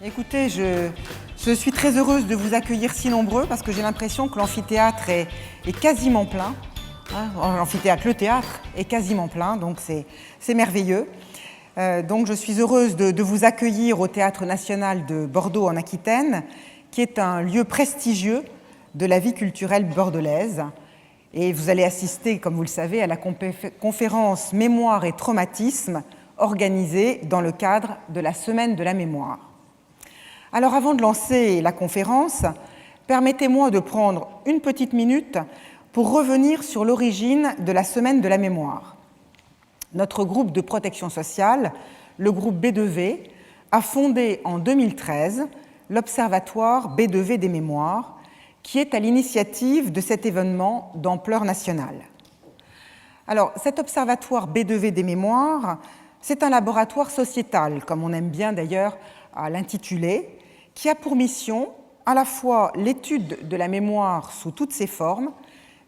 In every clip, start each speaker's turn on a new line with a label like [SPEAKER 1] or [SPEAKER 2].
[SPEAKER 1] Écoutez, je suis très heureuse de vous accueillir si nombreux parce que j'ai l'impression que l'amphithéâtre est quasiment plein. L'amphithéâtre, le théâtre est quasiment plein, donc c'est merveilleux. Donc je suis heureuse de vous accueillir au Théâtre national de Bordeaux en Aquitaine, qui est un lieu prestigieux de la vie culturelle bordelaise. Et vous allez assister, comme vous le savez, à la conférence Mémoire et traumatisme organisée dans le cadre de la Semaine de la mémoire. Alors avant de lancer la conférence, permettez-moi de prendre une petite minute pour revenir sur l'origine de la Semaine de la mémoire. Notre groupe de protection sociale, le groupe B2V, a fondé en 2013 l'Observatoire B2V des mémoires, qui est à l'initiative de cet événement d'ampleur nationale. Alors, cet Observatoire B2V des mémoires, c'est un laboratoire sociétal, comme on aime bien d'ailleurs à l'intituler, qui a pour mission à la fois l'étude de la mémoire sous toutes ses formes,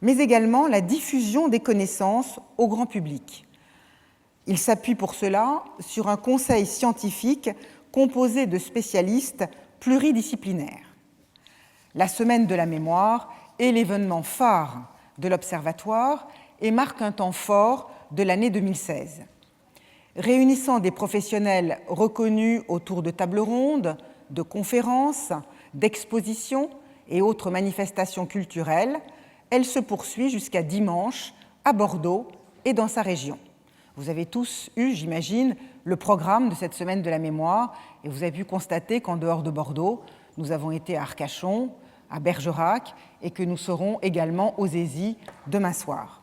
[SPEAKER 1] mais également la diffusion des connaissances au grand public. Il s'appuie pour cela sur un conseil scientifique composé de spécialistes pluridisciplinaires. La Semaine de la mémoire est l'événement phare de l'Observatoire et marque un temps fort de l'année 2016. Réunissant des professionnels reconnus autour de tables rondes, de conférences, d'expositions et autres manifestations culturelles, elle se poursuit jusqu'à dimanche à Bordeaux et dans sa région. Vous avez tous eu, j'imagine, le programme de cette Semaine de la mémoire et vous avez pu constater qu'en dehors de Bordeaux, nous avons été à Arcachon, à Bergerac et que nous serons également aux Aisies demain soir.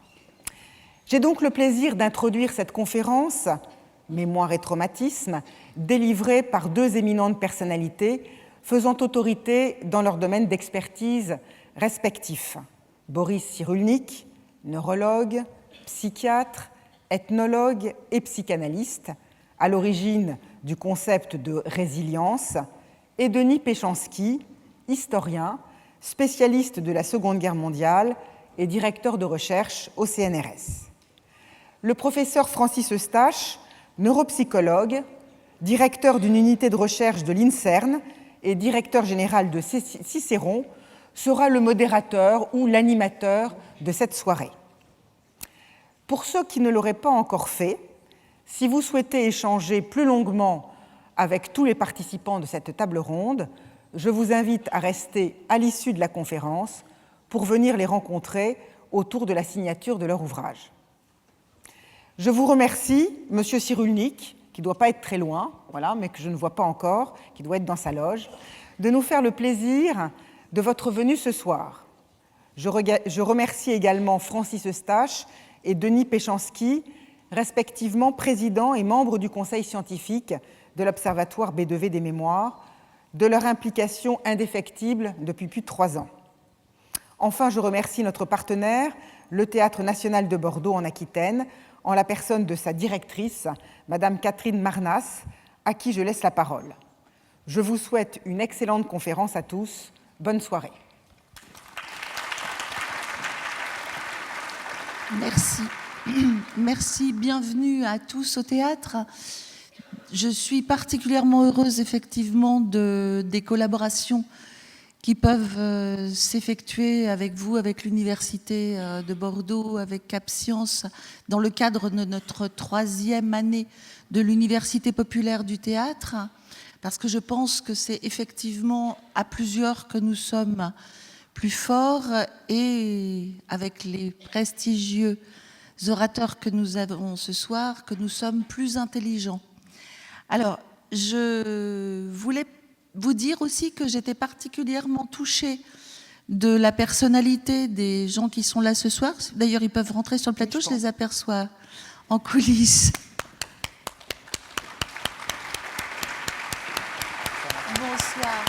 [SPEAKER 1] J'ai donc le plaisir d'introduire cette conférence Mémoire et traumatisme, délivrée par deux éminentes personnalités faisant autorité dans leur domaine d'expertise respectifs. Boris Cyrulnik, neurologue, psychiatre, ethnologue et psychanalyste, à l'origine du concept de résilience, et Denis Péchanski, historien, spécialiste de la Seconde Guerre mondiale et directeur de recherche au CNRS. Le professeur Francis Eustache, neuropsychologue, directeur d'une unité de recherche de l'INSERM et directeur général de Cicéron, sera le modérateur ou l'animateur de cette soirée. Pour ceux qui ne l'auraient pas encore fait, si vous souhaitez échanger plus longuement avec tous les participants de cette table ronde, je vous invite à rester à l'issue de la conférence pour venir les rencontrer autour de la signature de leur ouvrage. Je vous remercie, M. Cyrulnik, qui ne doit pas être très loin, voilà, mais que je ne vois pas encore, qui doit être dans sa loge, de nous faire le plaisir de votre venue ce soir. Je remercie également Francis Eustache et Denis Péchanski, respectivement président et membre du conseil scientifique de l'Observatoire B2V des mémoires, de leur implication indéfectible depuis plus de 3 ans. Enfin, je remercie notre partenaire, le Théâtre national de Bordeaux en Aquitaine, en la personne de sa directrice, Madame Catherine Marnas, à qui je laisse la parole. Je vous souhaite une excellente conférence à tous. Bonne soirée.
[SPEAKER 2] Merci. Merci, bienvenue à tous au théâtre. Je suis particulièrement heureuse effectivement des collaborations qui peuvent s'effectuer avec vous, avec l'Université de Bordeaux, avec Cap Science, dans le cadre de notre 3e année de l'Université populaire du théâtre, parce que je pense que c'est effectivement à plusieurs que nous sommes plus forts et avec les prestigieux orateurs que nous avons ce soir, que nous sommes plus intelligents. Alors, je voulais vous dire aussi que j'étais particulièrement touchée de la personnalité des gens qui sont là ce soir. D'ailleurs, ils peuvent rentrer sur le plateau, je les aperçois en coulisses. Bonsoir.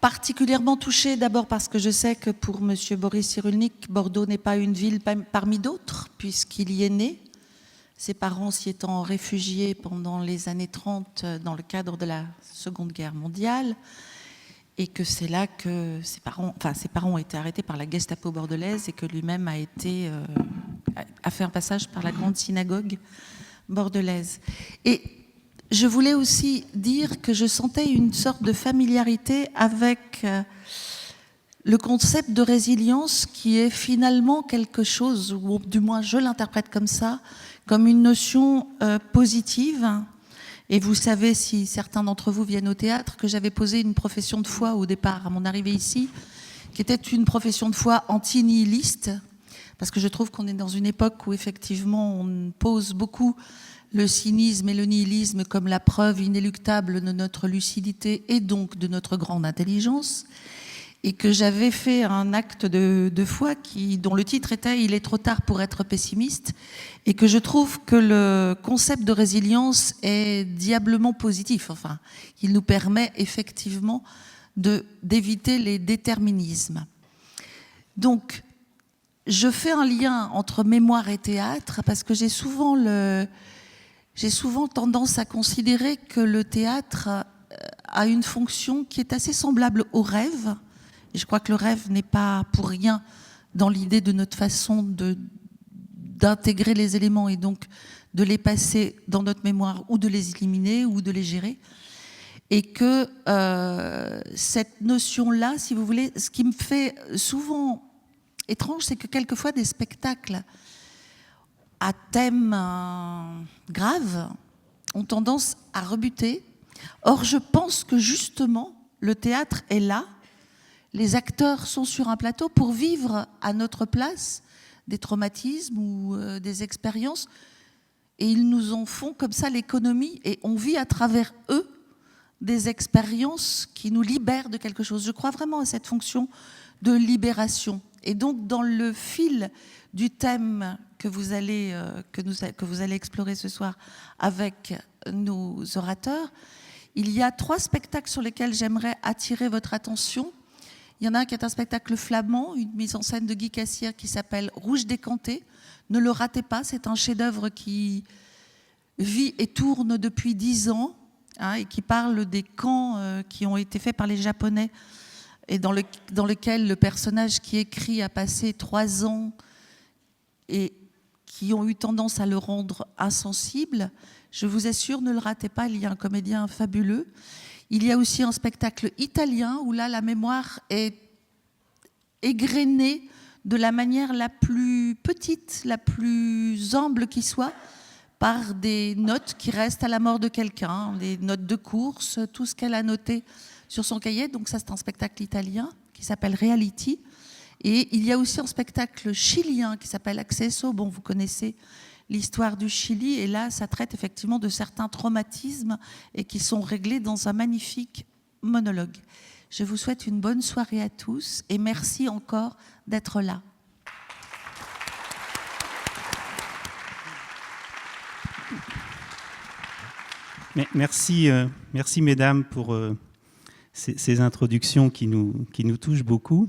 [SPEAKER 2] Particulièrement touchée d'abord parce que je sais que pour M. Boris Cyrulnik, Bordeaux n'est pas une ville parmi d'autres, puisqu'il y est né, ses parents s'y étant réfugiés pendant les années 30 dans le cadre de la Seconde Guerre mondiale. et que c'est là que ses parents ont été arrêtés par la Gestapo bordelaise et que lui-même a fait un passage par la grande synagogue bordelaise. Et je voulais aussi dire que je sentais une sorte de familiarité avec le concept de résilience qui est finalement quelque chose, ou du moins je l'interprète comme ça, comme une notion positive. Et vous savez, si certains d'entre vous viennent au théâtre, que j'avais posé une profession de foi au départ, à mon arrivée ici, qui était une profession de foi anti-nihiliste, parce que je trouve qu'on est dans une époque où effectivement on pose beaucoup le cynisme et le nihilisme comme la preuve inéluctable de notre lucidité et donc de notre grande intelligence, et que j'avais fait un acte de foi dont le titre était « Il est trop tard pour être pessimiste », et que je trouve que le concept de résilience est diablement positif. Enfin, il nous permet effectivement d'éviter les déterminismes. Donc, je fais un lien entre mémoire et théâtre parce que j'ai souvent tendance à considérer que le théâtre a une fonction qui est assez semblable au rêve. Et je crois que le rêve n'est pas pour rien dans l'idée de notre façon d'intégrer les éléments et donc de les passer dans notre mémoire ou de les éliminer ou de les gérer. Et que cette notion-là, si vous voulez, ce qui me fait souvent étrange, c'est que quelquefois des spectacles à thème grave ont tendance à rebuter. Or, je pense que justement, le théâtre est là. Les acteurs sont sur un plateau pour vivre à notre place des traumatismes ou des expériences. Et ils nous en font comme ça l'économie. Et on vit à travers eux des expériences qui nous libèrent de quelque chose. Je crois vraiment à cette fonction de libération. Et donc, dans le fil du thème que vous allez explorer ce soir avec nos orateurs, il y a 3 spectacles sur lesquels j'aimerais attirer votre attention. Il y en a un qui est un spectacle flamand, une mise en scène de Guy Cassière qui s'appelle Rouge décanté. Ne le ratez pas, c'est un chef-d'œuvre qui vit et tourne depuis 10 ans et qui parle des camps qui ont été faits par les Japonais et dans lequel le personnage qui écrit a passé 3 ans et qui ont eu tendance à le rendre insensible. Je vous assure, ne le ratez pas, il y a un comédien fabuleux. Il y a aussi un spectacle italien où là, la mémoire est égrenée de la manière la plus petite, la plus humble qui soit, par des notes qui restent à la mort de quelqu'un, des notes de course, tout ce qu'elle a noté sur son cahier. Donc ça, c'est un spectacle italien qui s'appelle Reality. Et il y a aussi un spectacle chilien qui s'appelle Acceso. Bon, vous connaissez l'histoire du Chili. Et là, ça traite effectivement de certains traumatismes et qui sont réglés dans un magnifique monologue. Je vous souhaite une bonne soirée à tous et merci encore d'être là.
[SPEAKER 3] Merci mesdames pour ces introductions qui nous touchent beaucoup.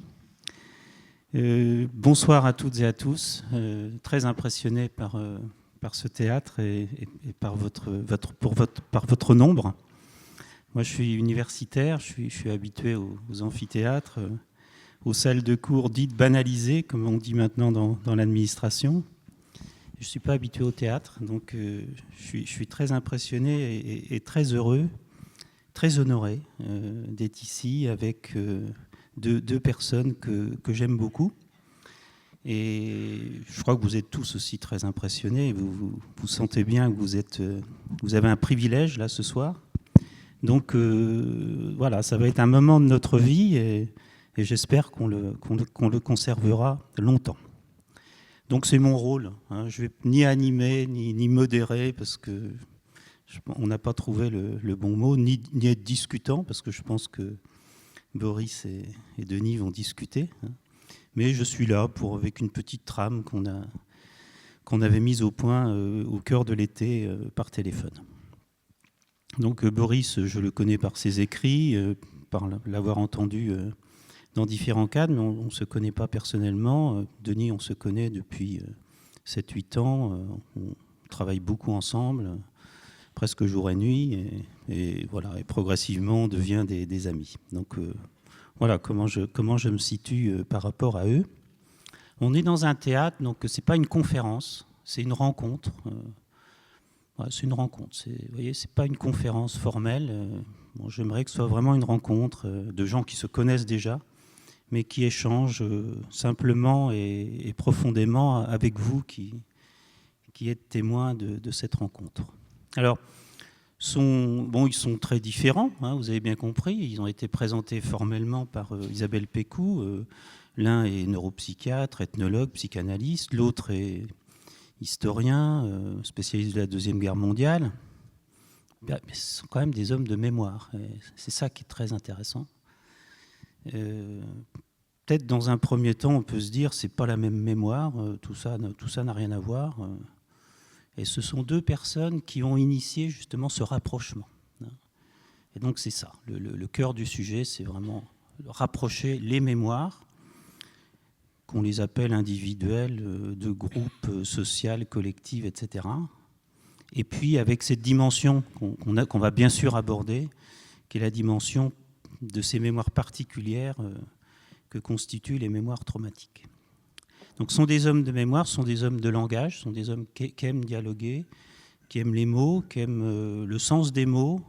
[SPEAKER 3] Bonsoir à toutes et à tous. Très impressionné par ce théâtre et par votre nombre. Moi, je suis universitaire, je suis habitué aux amphithéâtres, aux salles de cours dites banalisées, comme on dit maintenant dans l'administration. Je ne suis pas habitué au théâtre, donc je suis très impressionné et très heureux, très honoré d'être ici avec deux personnes que j'aime beaucoup. Et je crois que vous êtes tous aussi très impressionnés. Vous sentez bien que vous avez un privilège là ce soir. Donc voilà, ça va être un moment de notre vie et j'espère qu'on le conservera longtemps. Donc c'est mon rôle. Hein. Je ne vais ni animer, ni modérer, parce qu'on n'a pas trouvé le bon mot, ni être discutant, parce que je pense que Boris et Denis vont discuter. Hein. Mais je suis là avec une petite trame qu'on avait mise au point au cœur de l'été par téléphone. Donc Boris, je le connais par ses écrits, par l'avoir entendu dans différents cadres, mais on ne se connaît pas personnellement. Denis, on se connaît depuis 7-8 ans. On travaille beaucoup ensemble. presque jour et nuit, et voilà, et progressivement on devient des amis. Donc voilà comment je me situe par rapport à eux. On est dans un théâtre, donc c'est pas une conférence, c'est une rencontre. C'est une rencontre. Vous voyez, c'est pas une conférence formelle. Bon, j'aimerais que ce soit vraiment une rencontre de gens qui se connaissent déjà, mais qui échangent simplement et profondément avec vous qui êtes témoins de cette rencontre. Alors, ils sont très différents, hein, vous avez bien compris. Ils ont été présentés formellement par Isabelle Pécou. L'un est neuropsychiatre, ethnologue, psychanalyste. L'autre est historien, spécialiste de la Deuxième Guerre mondiale. Mais ce sont quand même des hommes de mémoire. C'est ça qui est très intéressant. Peut-être dans un premier temps, on peut se dire c'est pas la même mémoire, tout ça n'a rien à voir. Et ce sont deux personnes qui ont initié justement ce rapprochement. Et donc c'est ça, le cœur du sujet, c'est vraiment rapprocher les mémoires, qu'on les appelle individuelles, de groupes sociaux, collectifs, etc. Et puis avec cette dimension qu'on va bien sûr aborder, qui est la dimension de ces mémoires particulières que constituent les mémoires traumatiques. Donc ce sont des hommes de mémoire, ce sont des hommes de langage, ce sont des hommes qui aiment dialoguer, qui aiment les mots, qui aiment le sens des mots,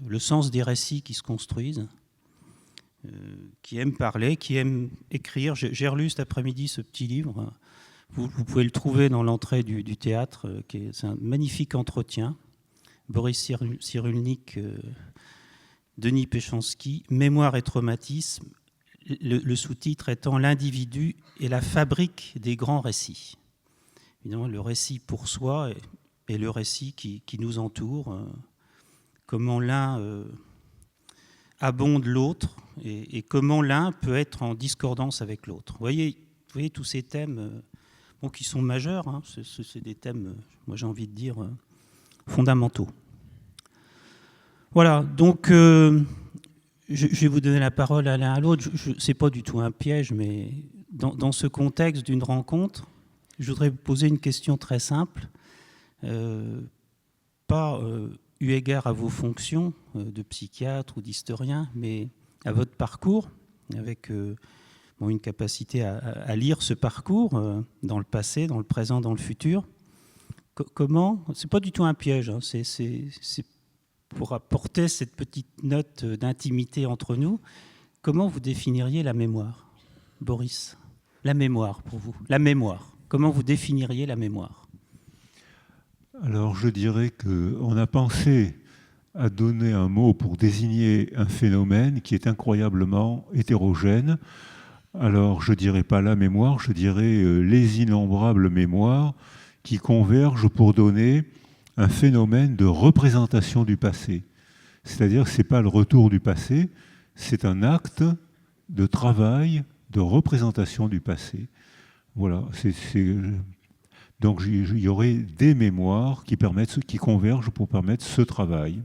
[SPEAKER 3] le sens des récits qui se construisent, qui aiment parler, qui aiment écrire. J'ai relu cet après-midi ce petit livre. Vous pouvez le trouver dans l'entrée du théâtre. C'est un magnifique entretien. Boris Cyrulnik, Denis Péchanski, Mémoire et traumatisme. Le sous-titre étant l'individu et la fabrique des grands récits. Évidemment, le récit pour soi et le récit qui nous entoure, comment l'un abonde l'autre et comment l'un peut être en discordance avec l'autre. Vous voyez tous ces thèmes qui sont majeurs, hein, c'est des thèmes, moi j'ai envie de dire, fondamentaux. Voilà, donc je vais vous donner la parole à l'un à l'autre. Ce n'est pas du tout un piège, mais dans ce contexte d'une rencontre, je voudrais vous poser une question très simple, pas eu égard à vos fonctions de psychiatre ou d'historien, mais à votre parcours, avec une capacité à lire ce parcours dans le passé, dans le présent, dans le futur. Comment, c'est pas du tout un piège, hein, c'est pour apporter cette petite note d'intimité entre nous, comment vous définiriez la mémoire, Boris? La mémoire, pour vous. La mémoire. Comment vous définiriez la mémoire?
[SPEAKER 4] Alors, je dirais qu'on a pensé à donner un mot pour désigner un phénomène qui est incroyablement hétérogène. Alors, je ne dirais pas la mémoire, je dirais les innombrables mémoires qui convergent pour donner un phénomène de représentation du passé. C'est-à-dire que ce n'est pas le retour du passé, c'est un acte de travail, de représentation du passé. Voilà. Donc il y aurait des mémoires qui convergent pour permettre ce travail.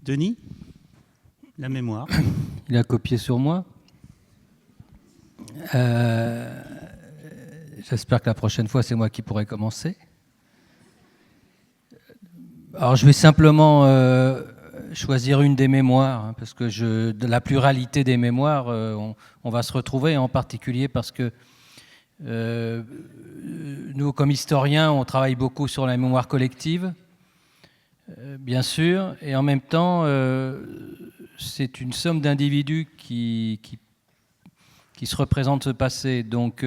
[SPEAKER 3] Denis, la mémoire.
[SPEAKER 5] Il a copié sur moi. J'espère que la prochaine fois, c'est moi qui pourrai commencer. Alors, je vais simplement choisir une des mémoires, hein, parce que de la pluralité des mémoires, on va se retrouver, en particulier parce que nous, comme historiens, on travaille beaucoup sur la mémoire collective, bien sûr, et en même temps, c'est une somme d'individus qui se représentent ce passé. Donc,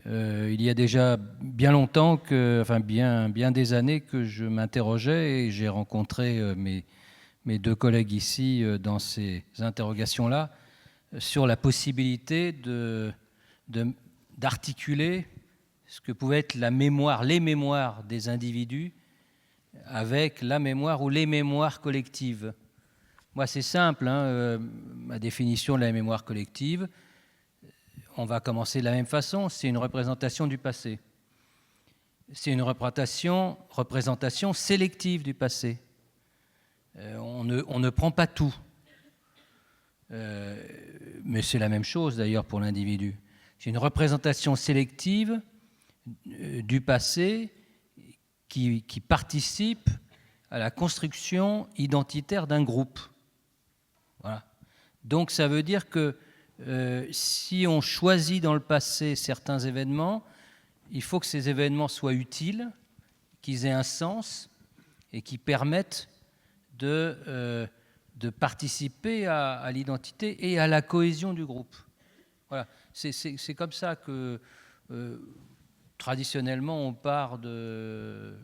[SPEAKER 5] il y a déjà bien longtemps, bien des années que je m'interrogeais et j'ai rencontré mes deux collègues ici dans ces interrogations-là sur la possibilité d'articuler ce que pouvait être la mémoire, les mémoires des individus avec la mémoire ou les mémoires collectives. Moi, c'est simple, hein, ma définition de la mémoire collective. On va commencer de la même façon, c'est une représentation du passé. C'est une représentation sélective du passé. On ne prend pas tout. Mais c'est la même chose d'ailleurs pour l'individu. C'est une représentation sélective du passé qui participent à la construction identitaire d'un groupe. Voilà. Donc ça veut dire que si on choisit dans le passé certains événements, il faut que ces événements soient utiles, qu'ils aient un sens et qui permettent de participer à l'identité et à la cohésion du groupe. Voilà. C'est comme ça que traditionnellement on part de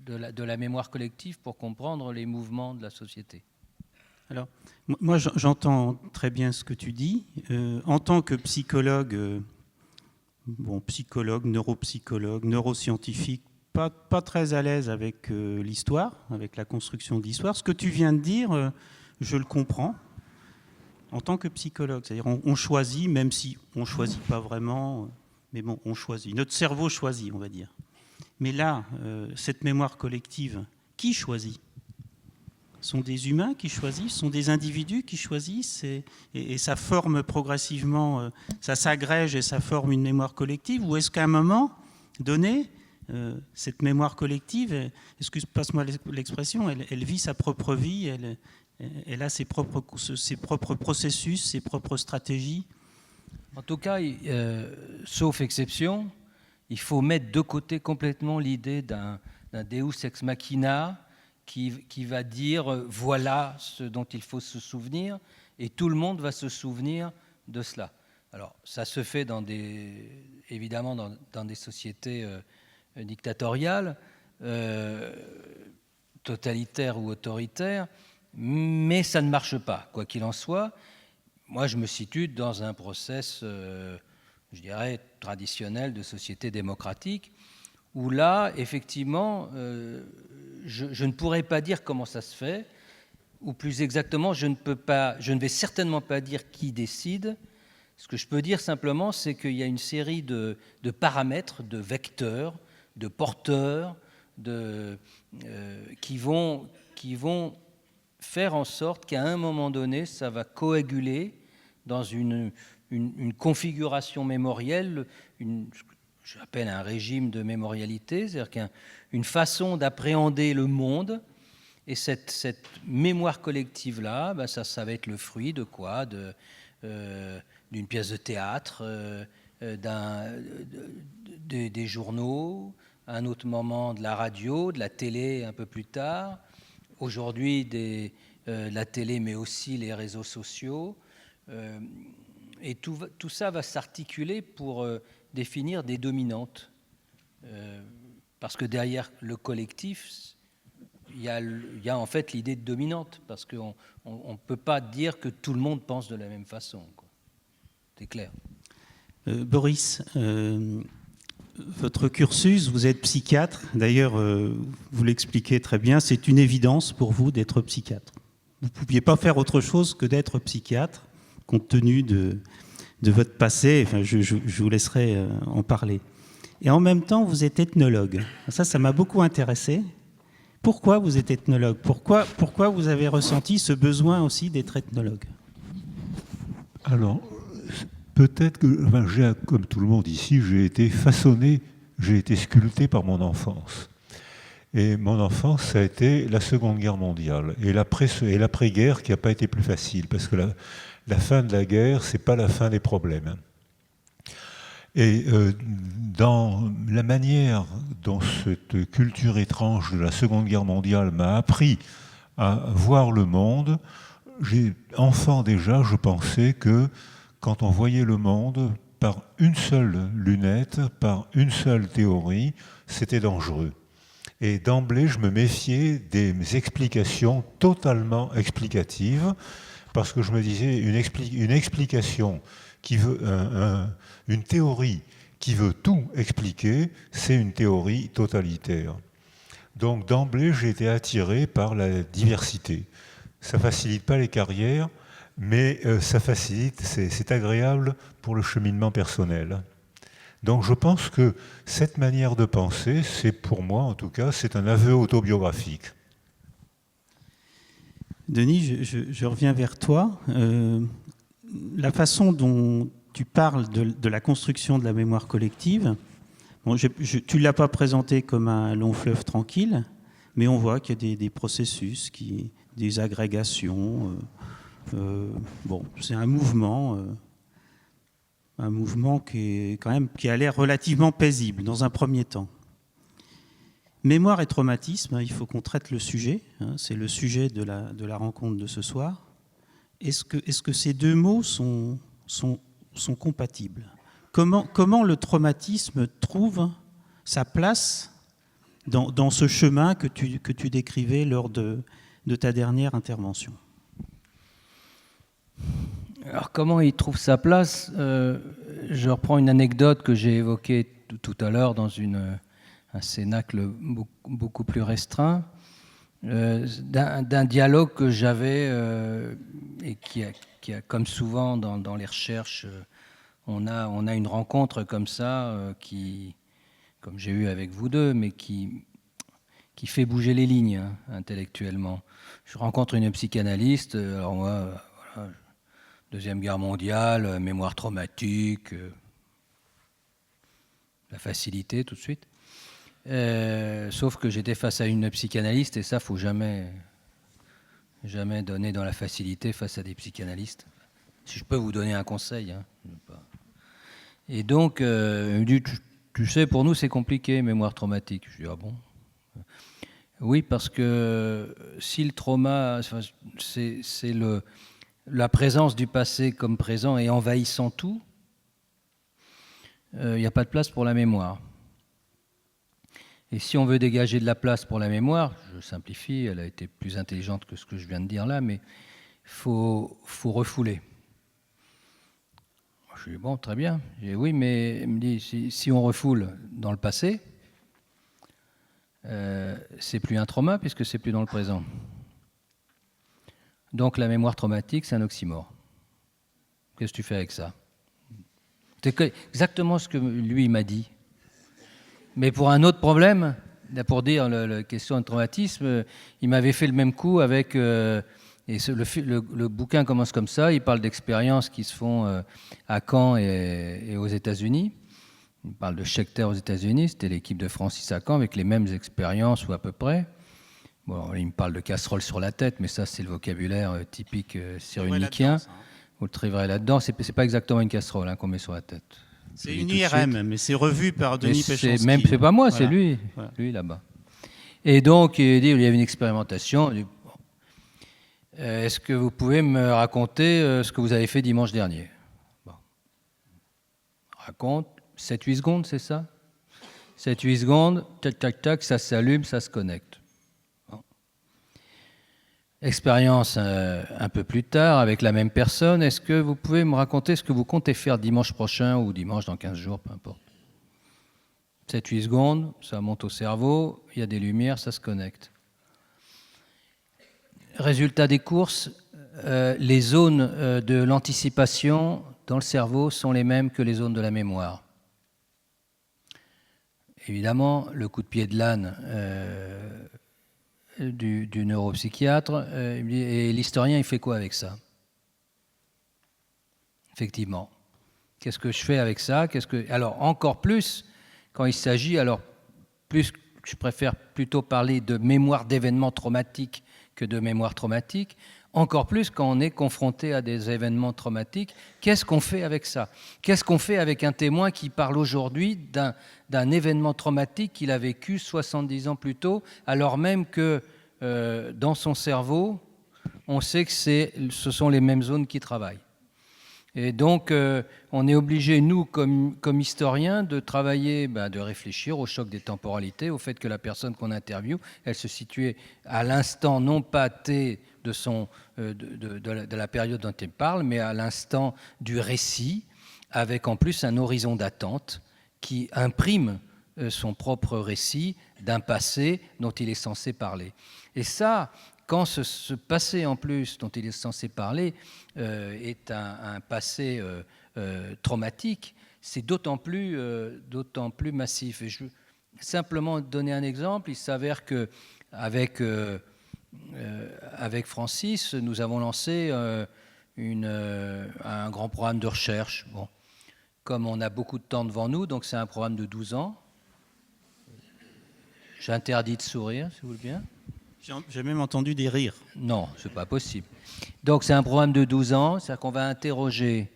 [SPEAKER 5] la mémoire collective pour comprendre les mouvements de la société.
[SPEAKER 3] Alors, moi j'entends très bien ce que tu dis. En tant que psychologue, psychologue, neuropsychologue, neuroscientifique, pas très à l'aise avec l'histoire, avec la construction de l'histoire. Ce que tu viens de dire, je le comprends. En tant que psychologue, c'est-à-dire on choisit, même si on ne choisit pas vraiment, mais bon, on choisit. Notre cerveau choisit, on va dire. Mais là, cette mémoire collective, qui choisit ? Ce sont des humains qui choisissent, ce sont des individus qui choisissent, et ça forme progressivement, ça s'agrège et ça forme une mémoire collective, ou est-ce qu'à un moment donné, cette mémoire collective, passe-moi l'expression, elle vit sa propre vie, elle a ses propres processus, ses propres stratégies?
[SPEAKER 5] En tout cas, sauf exception, il faut mettre de côté complètement l'idée d'un Deus ex machina qui va dire voilà ce dont il faut se souvenir, et tout le monde va se souvenir de cela. Alors, ça se fait évidemment dans des sociétés dictatoriales, totalitaires ou autoritaires, mais ça ne marche pas, quoi qu'il en soit. Moi, je me situe dans un process, je dirais, traditionnel de société démocratique, où là, effectivement, je ne pourrais pas dire comment ça se fait, ou plus exactement, je ne vais certainement pas dire qui décide. Ce que je peux dire simplement, c'est qu'il y a une série de paramètres, de vecteurs, de porteurs, qui vont faire en sorte qu'à un moment donné, ça va coaguler dans une configuration mémorielle, j'appelle un régime de mémorialité, c'est-à-dire qu'une façon d'appréhender le monde. Et cette mémoire collective-là, ça va être le fruit de quoi ? D'une pièce de théâtre, des journaux, à un autre moment de la radio, de la télé un peu plus tard, aujourd'hui la télé, mais aussi les réseaux sociaux. Et tout ça va s'articuler pour définir des dominantes. Parce que derrière le collectif, il y a en fait l'idée de dominante, parce qu'on ne peut pas dire que tout le monde pense de la même façon, quoi. C'est clair.
[SPEAKER 3] Boris, votre cursus, vous êtes psychiatre. D'ailleurs, vous l'expliquez très bien, c'est une évidence pour vous d'être psychiatre. Vous ne pouviez pas faire autre chose que d'être psychiatre, compte tenu de votre passé. Enfin, je vous laisserai en parler. Et en même temps, vous êtes ethnologue. Ça m'a beaucoup intéressé. Pourquoi vous êtes ethnologue ? Pourquoi vous avez ressenti ce besoin aussi d'être ethnologue ?
[SPEAKER 4] Alors, peut-être que, comme tout le monde ici, j'ai été façonné, j'ai été sculpté par mon enfance. Et mon enfance, ça a été la Seconde Guerre mondiale et l'après-guerre qui n'a pas été plus facile, parce que la fin de la guerre, c'est pas la fin des problèmes. Et dans la manière dont cette culture étrange de la Seconde Guerre mondiale m'a appris à voir le monde, enfant déjà, je pensais que quand on voyait le monde par une seule lunette, par une seule théorie, c'était dangereux. Et d'emblée, je me méfiais des explications totalement explicatives, parce que je me disais, une explication qui veut une théorie qui veut tout expliquer, c'est une théorie totalitaire. Donc d'emblée, j'ai été attiré par la diversité. Ça ne facilite pas les carrières, mais ça facilite, c'est agréable pour le cheminement personnel. Donc je pense que cette manière de penser, c'est pour moi en tout cas, c'est un aveu autobiographique.
[SPEAKER 3] Denis, je reviens vers toi. La façon dont tu parles de la construction de la mémoire collective, Bon, tu ne l'as pas présenté comme un long fleuve tranquille, mais on voit qu'il y a des processus, des agrégations. Bon, c'est un mouvement qui a l'air relativement paisible dans un premier temps. Mémoire et traumatisme, il faut qu'on traite le sujet. C'est le sujet de la rencontre de ce soir. Est-ce que ces deux mots sont compatibles ? Comment le traumatisme trouve sa place dans ce chemin que tu décrivais lors de ta dernière intervention ?
[SPEAKER 5] Alors, comment il trouve sa place ? Je reprends une anecdote que j'ai évoquée tout à l'heure dans un cénacle beaucoup plus restreint, d'un dialogue que j'avais et qui a, comme souvent dans les recherches, on a une rencontre comme ça, comme j'ai eu avec vous deux, mais qui fait bouger les lignes intellectuellement. Je rencontre une psychanalyste, alors moi, voilà, Deuxième Guerre mondiale, mémoire traumatique, la facilité tout de suite. Sauf que j'étais face à une psychanalyste et ça, il ne faut jamais donner dans la facilité face à des psychanalystes. Si je peux vous donner un conseil. Et donc, elle me dit, tu sais, pour nous, c'est compliqué, mémoire traumatique. Je dis, ah bon ? Oui, parce que si le trauma, c'est la présence du passé comme présent et envahissant tout, il n'y a pas de place pour la mémoire. Et si on veut dégager de la place pour la mémoire, je simplifie, elle a été plus intelligente que ce que je viens de dire là, mais il faut refouler. Je dis, bon, très bien. Je dis, oui, mais elle me dit, si on refoule dans le passé, c'est plus un trauma puisque c'est plus dans le présent. Donc la mémoire traumatique, c'est un oxymore. Qu'est-ce que tu fais avec ça ? C'est exactement ce que lui m'a dit. Mais pour un autre problème, pour dire la question de traumatisme, il m'avait fait le même coup avec... le bouquin commence comme ça, il parle d'expériences qui se font à Caen et aux États-Unis. Il parle de Schechter aux États-Unis, c'était l'équipe de Francis à Caen avec les mêmes expériences ou à peu près. Bon, il me parle de casserole sur la tête, mais ça c'est le vocabulaire typique cyrénicien. Vous le trouverez là-dedans. C'est pas exactement une casserole qu'on met sur la tête.
[SPEAKER 3] C'est une IRM, mais c'est revu par Denis Péchanski.
[SPEAKER 5] C'est pas moi, voilà. C'est lui,
[SPEAKER 3] voilà.
[SPEAKER 5] Lui là-bas. Et donc il dit, il y avait une expérimentation. Il dit, bon, est-ce que vous pouvez me raconter ce que vous avez fait dimanche dernier ? Bon. Raconte. 7-8 secondes, c'est ça ? 7-8 secondes, tac, tac, tac, ça s'allume, ça se connecte. Bon. Expérience un peu plus tard, avec la même personne. Est-ce que vous pouvez me raconter ce que vous comptez faire dimanche prochain ou dimanche dans 15 jours, peu importe. 7-8 secondes, ça monte au cerveau, il y a des lumières, ça se connecte. Résultat des courses, les zones de l'anticipation dans le cerveau sont les mêmes que les zones de la mémoire. Évidemment, le coup de pied de l'âne du neuropsychiatre, et l'historien, il fait quoi avec ça ? Effectivement. Qu'est-ce que je fais avec ça ? Alors, encore plus, quand il s'agit, je préfère plutôt parler de mémoire d'événements traumatiques que de mémoire traumatique, encore plus quand on est confronté à des événements traumatiques, qu'est-ce qu'on fait avec ça ? Qu'est-ce qu'on fait avec un témoin qui parle aujourd'hui d'un événement traumatique qu'il a vécu 70 ans plus tôt, alors même que dans son cerveau, on sait que ce sont les mêmes zones qui travaillent. Et donc, on est obligé, nous, comme historiens, de travailler, de réfléchir au choc des temporalités, au fait que la personne qu'on interviewe, elle se situait à l'instant, non pas T de la période dont elle parle, mais à l'instant du récit, avec en plus un horizon d'attente qui imprime son propre récit d'un passé dont il est censé parler. Et ça, quand ce passé en plus dont il est censé parler est un passé traumatique, c'est d'autant plus massif. Et je veux simplement donner un exemple. Il s'avère qu'avec Francis, nous avons lancé un grand programme de recherche. Bon. Comme on a beaucoup de temps devant nous, donc c'est un programme de 12 ans, J'interdis de sourire, si vous voulez bien.
[SPEAKER 3] J'ai même entendu des rires.
[SPEAKER 5] Non, c'est pas possible. Donc c'est un programme de 12 ans, c'est-à-dire qu'on va interroger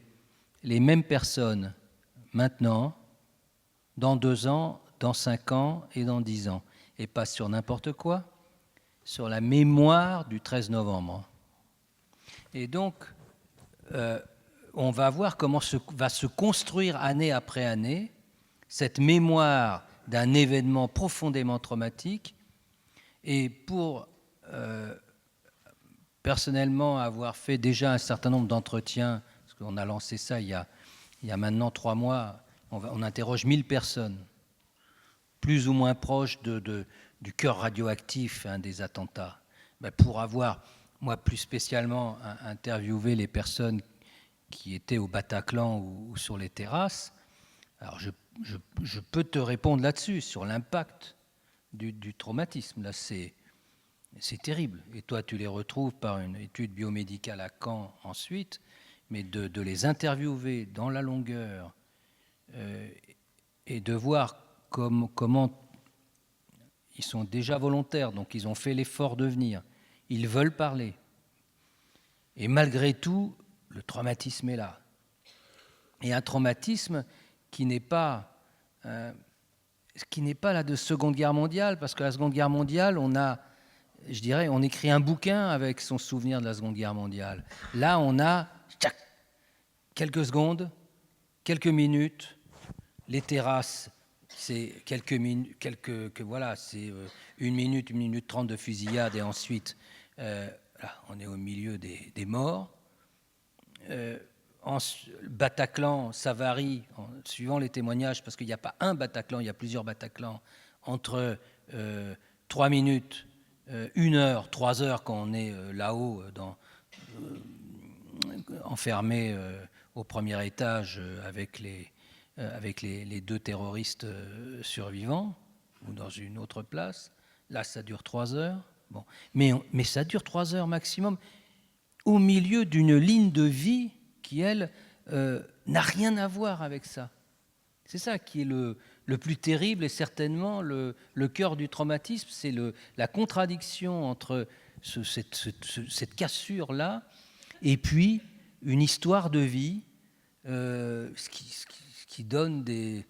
[SPEAKER 5] les mêmes personnes maintenant, dans 2 ans, dans 5 ans et dans 10 ans. Et pas sur n'importe quoi, sur la mémoire du 13 novembre. Et donc, on va voir comment va se construire année après année cette mémoire d'un événement profondément traumatique. Et pour personnellement avoir fait déjà un certain nombre d'entretiens, parce qu'on a lancé ça il y a maintenant 3 mois, on interroge 1000 personnes, plus ou moins proches du cœur radioactif des attentats. Ben, pour avoir, moi plus spécialement, interviewé les personnes qui étaient au Bataclan ou sur les terrasses, alors je peux te répondre là-dessus, sur l'impact du traumatisme. Là, c'est terrible. Et toi, tu les retrouves par une étude biomédicale à Caen ensuite, mais de les interviewer dans la longueur et de voir comment ils sont déjà volontaires, donc ils ont fait l'effort de venir, ils veulent parler. Et malgré tout, le traumatisme est là. Et un traumatisme qui n'est pas là de Seconde Guerre mondiale, parce que la Seconde Guerre mondiale, on écrit un bouquin avec son souvenir de la Seconde Guerre mondiale. Là, on a quelques secondes, quelques minutes, les terrasses, c'est quelques minutes, c'est 1 minute 30 de fusillade, et ensuite, là, on est au milieu des morts. En Bataclan, ça varie suivant les témoignages, parce qu'il n'y a pas un Bataclan, il y a plusieurs Bataclans, entre 3 minutes, 1 heure, 3 heures quand on est là-haut, enfermé au premier étage avec les 2 terroristes survivants, ou dans une autre place. Là, ça dure 3 heures. Bon. Mais ça dure 3 heures maximum, au milieu d'une ligne de vie qui, elle, n'a rien à voir avec ça. C'est ça qui est le plus terrible, et certainement le cœur du traumatisme, c'est la contradiction entre cette cassure-là et puis une histoire de vie, ce qui donne des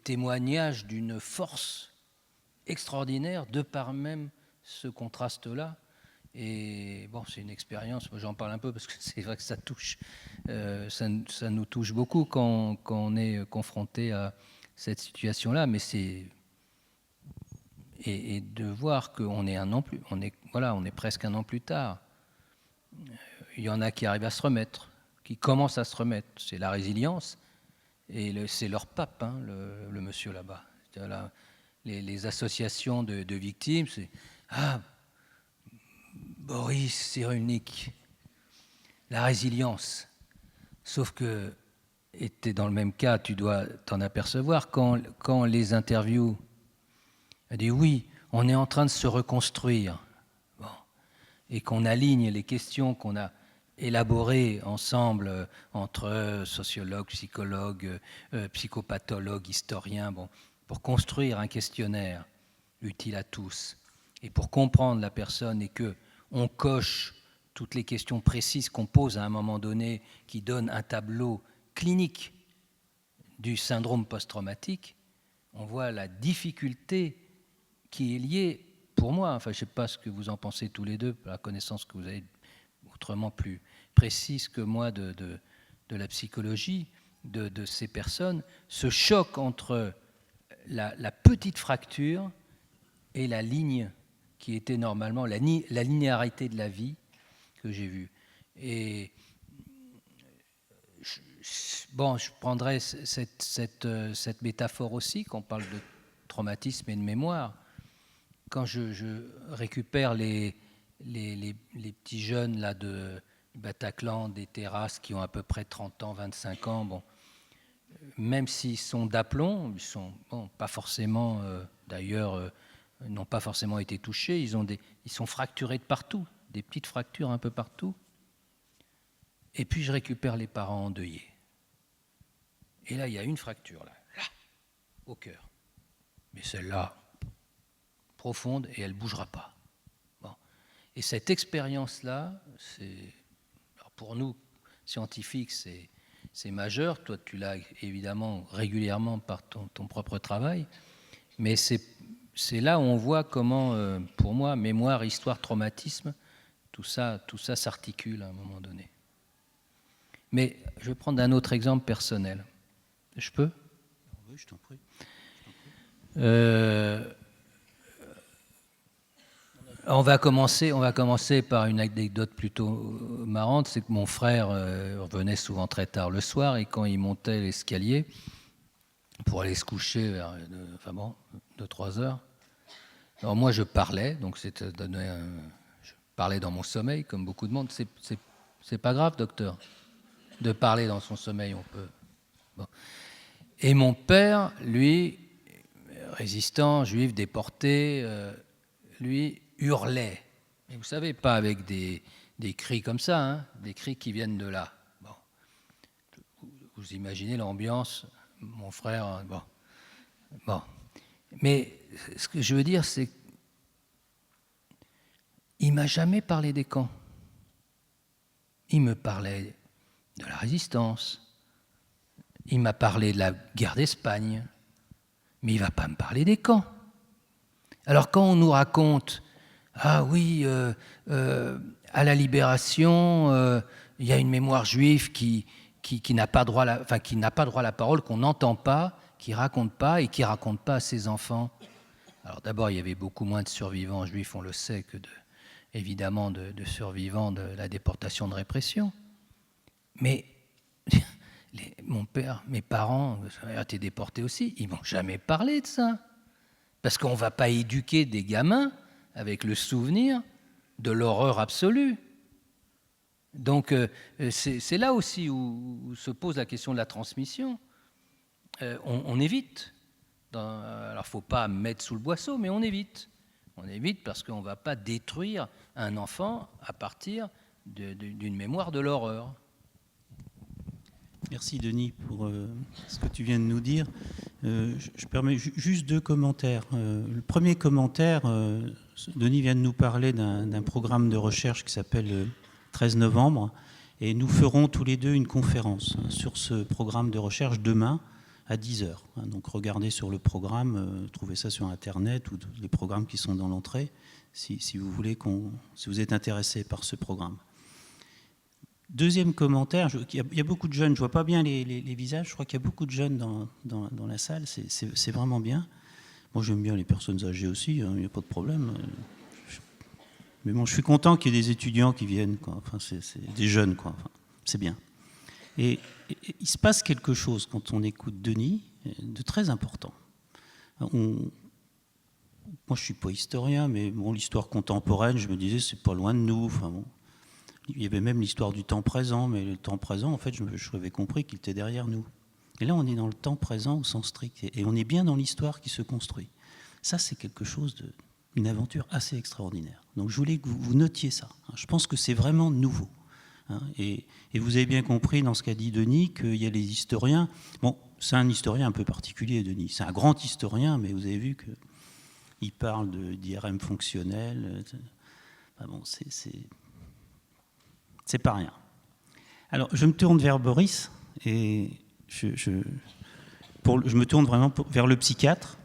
[SPEAKER 5] témoignages d'une force extraordinaire de par même ce contraste-là. Et bon, c'est une expérience, moi j'en parle un peu parce que c'est vrai que ça touche, ça nous touche beaucoup quand on est confronté à cette situation-là, mais et de voir qu'on est on est presque 1 an plus tard. Il y en a qui arrivent à se remettre, qui commencent à se remettre. C'est la résilience, et c'est leur pape, le monsieur là-bas. Les associations de victimes, c'est Boris Cyrulnik, la résilience. Sauf que, et tu es dans le même cas, tu dois t'en apercevoir, quand les interviews, elle dit oui, on est en train de se reconstruire. Bon. Et qu'on aligne les questions qu'on a élaborées ensemble entre sociologues, psychologues, psychopathologues, historiens, pour construire un questionnaire utile à tous et pour comprendre la personne, et que on coche toutes les questions précises qu'on pose à un moment donné, qui donnent un tableau clinique du syndrome post-traumatique, on voit la difficulté qui est liée, pour moi, enfin je ne sais pas ce que vous en pensez tous les deux, par la connaissance que vous avez autrement plus précise que moi de la psychologie de ces personnes, ce choc entre la petite fracture et la ligne qui était normalement la linéarité de la vie que j'ai vue. Et je prendrais cette métaphore aussi, qu'on parle de traumatisme et de mémoire. Quand je récupère les petits jeunes là du Bataclan, des terrasses, qui ont à peu près 30 ans, 25 ans, même s'ils sont d'aplomb, ils sont pas forcément, d'ailleurs, n'ont pas forcément été touchés, ils sont fracturés de partout, des petites fractures un peu partout. Et puis je récupère les parents endeuillés. Et là, il y a une fracture, là, au cœur. Mais celle-là, profonde et elle ne bougera pas. Bon. Et cette expérience-là, alors pour nous, scientifiques, c'est majeur. Toi, tu l'as évidemment régulièrement par ton propre travail. Mais c'est là où on voit comment, pour moi, mémoire, histoire, traumatisme, tout ça s'articule à un moment donné. Mais je vais prendre un autre exemple personnel. Je peux ?
[SPEAKER 3] Oui, je t'en prie.
[SPEAKER 5] On va commencer par une anecdote plutôt marrante. C'est que mon frère revenait souvent très tard le soir et quand il montait l'escalier pour aller se coucher vers 2-3 heures, alors moi je parlais, donc je parlais dans mon sommeil comme beaucoup de monde. C'est pas grave, docteur, de parler dans son sommeil, on peut. Bon. Et mon père, lui, résistant, juif, déporté, lui hurlait. Et vous savez, pas avec des cris comme ça, hein, des cris qui viennent de là. Bon. Vous imaginez l'ambiance, mon frère, bon. Mais ce que je veux dire, c'est qu'il ne m'a jamais parlé des camps. Il me parlait de la résistance. Il m'a parlé de la guerre d'Espagne. Mais il ne va pas me parler des camps. Alors quand on nous raconte, ah oui, à la Libération, il y a une mémoire juive qui n'a pas droit à la parole, qu'on n'entend pas, qui ne raconte pas et qui ne raconte pas à ses enfants. Alors d'abord, il y avait beaucoup moins de survivants juifs, on le sait, que évidemment de survivants de la déportation de répression. Mais mon père, mes parents, ont été déportés aussi, ils ne m'ont jamais parlé de ça. Parce qu'on ne va pas éduquer des gamins avec le souvenir de l'horreur absolue. Donc c'est là aussi où se pose la question de la transmission. On évite. Alors il ne faut pas mettre sous le boisseau, mais on évite. On évite parce qu'on ne va pas détruire un enfant à partir d'une mémoire de l'horreur.
[SPEAKER 3] Merci Denis pour ce que tu viens de nous dire. Je permets juste 2 commentaires. Le premier commentaire, Denis vient de nous parler d'un programme de recherche qui s'appelle 13 novembre et nous ferons tous les 2 une conférence sur ce programme de recherche demain à 10h. Donc regardez sur le programme, trouvez ça sur Internet ou les programmes qui sont dans l'entrée si vous voulez si vous êtes intéressé par ce programme. Deuxième commentaire, il y a beaucoup de jeunes, je ne vois pas bien les visages, je crois qu'il y a beaucoup de jeunes dans la salle, c'est vraiment bien. Moi j'aime bien les personnes âgées aussi, il n'y a pas de problème. Mais bon, je suis content qu'il y ait des étudiants qui viennent, quoi. Enfin, c'est des jeunes, quoi. Enfin, c'est bien. Et il se passe quelque chose quand on écoute Denis, de très important. Moi je ne suis pas historien, mais bon, l'histoire contemporaine, je me disais, c'est pas loin de nous, enfin bon. Il y avait même l'histoire du temps présent, mais le temps présent, en fait, je avais compris qu'il était derrière nous. Et là, on est dans le temps présent au sens strict, et on est bien dans l'histoire qui se construit. Ça, c'est quelque chose une aventure assez extraordinaire. Donc, je voulais que vous notiez ça. Je pense que c'est vraiment nouveau. Et vous avez bien compris dans ce qu'a dit Denis qu'il y a les historiens. Bon, c'est un historien un peu particulier, Denis. C'est un grand historien, mais vous avez vu qu'il parle d'IRM fonctionnel. Enfin bon, c'est pas rien. Alors, je me tourne vers Boris et je me tourne vraiment vers le psychiatre.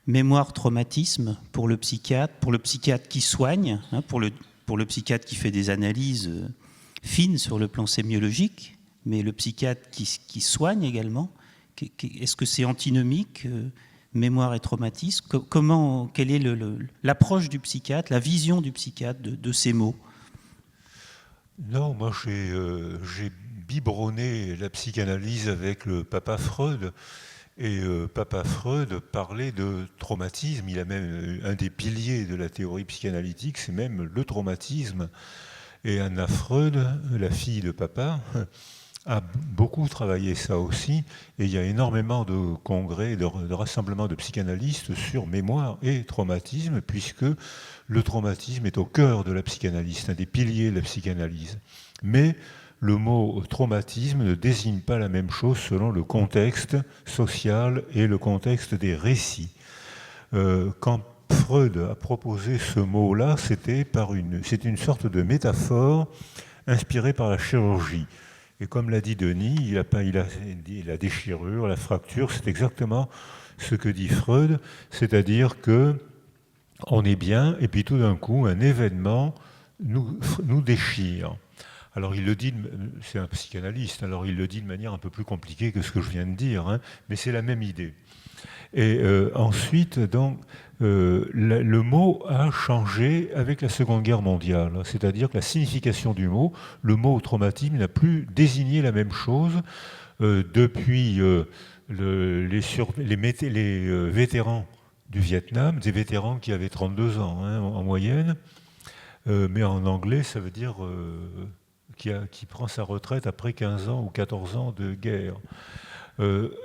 [SPEAKER 3] Mémoire, traumatisme pour le psychiatre qui soigne, pour le psychiatre qui fait des analyses fines sur le plan sémiologique, mais le psychiatre qui soigne également. Est-ce que c'est antinomique, mémoire et traumatisme ? Quelle est l'approche du psychiatre, la vision du psychiatre de ces mots ?
[SPEAKER 4] Non, moi j'ai biberonné la psychanalyse avec le papa Freud. Et papa Freud parlait de traumatisme. Il a même un des piliers de la théorie psychanalytique, c'est même le traumatisme. Et Anna Freud, la fille de papa, a beaucoup travaillé ça aussi. Et il y a énormément de congrès, de rassemblements de psychanalystes sur mémoire et traumatisme, puisque le traumatisme est au cœur de la psychanalyse, un des piliers de la psychanalyse. Mais le mot traumatisme ne désigne pas la même chose selon le contexte social et le contexte des récits. Quand Freud a proposé ce mot-là, c'était une sorte de métaphore inspirée par la chirurgie. Et comme l'a dit Denis, la déchirure, la fracture, c'est exactement ce que dit Freud, c'est-à-dire que on est bien, et puis tout d'un coup, un événement nous déchire. Alors il le dit, c'est un psychanalyste, alors il le dit de manière un peu plus compliquée que ce que je viens de dire, hein, mais c'est la même idée. Et ensuite, donc, le mot a changé avec la Seconde Guerre mondiale, c'est-à-dire que la signification du mot, le mot traumatisme n'a plus désigné la même chose depuis les vétérans du Vietnam, des vétérans qui avaient 32 ans hein, en moyenne, mais en anglais, ça veut dire qui prend sa retraite après 15 ans ou 14 ans de guerre.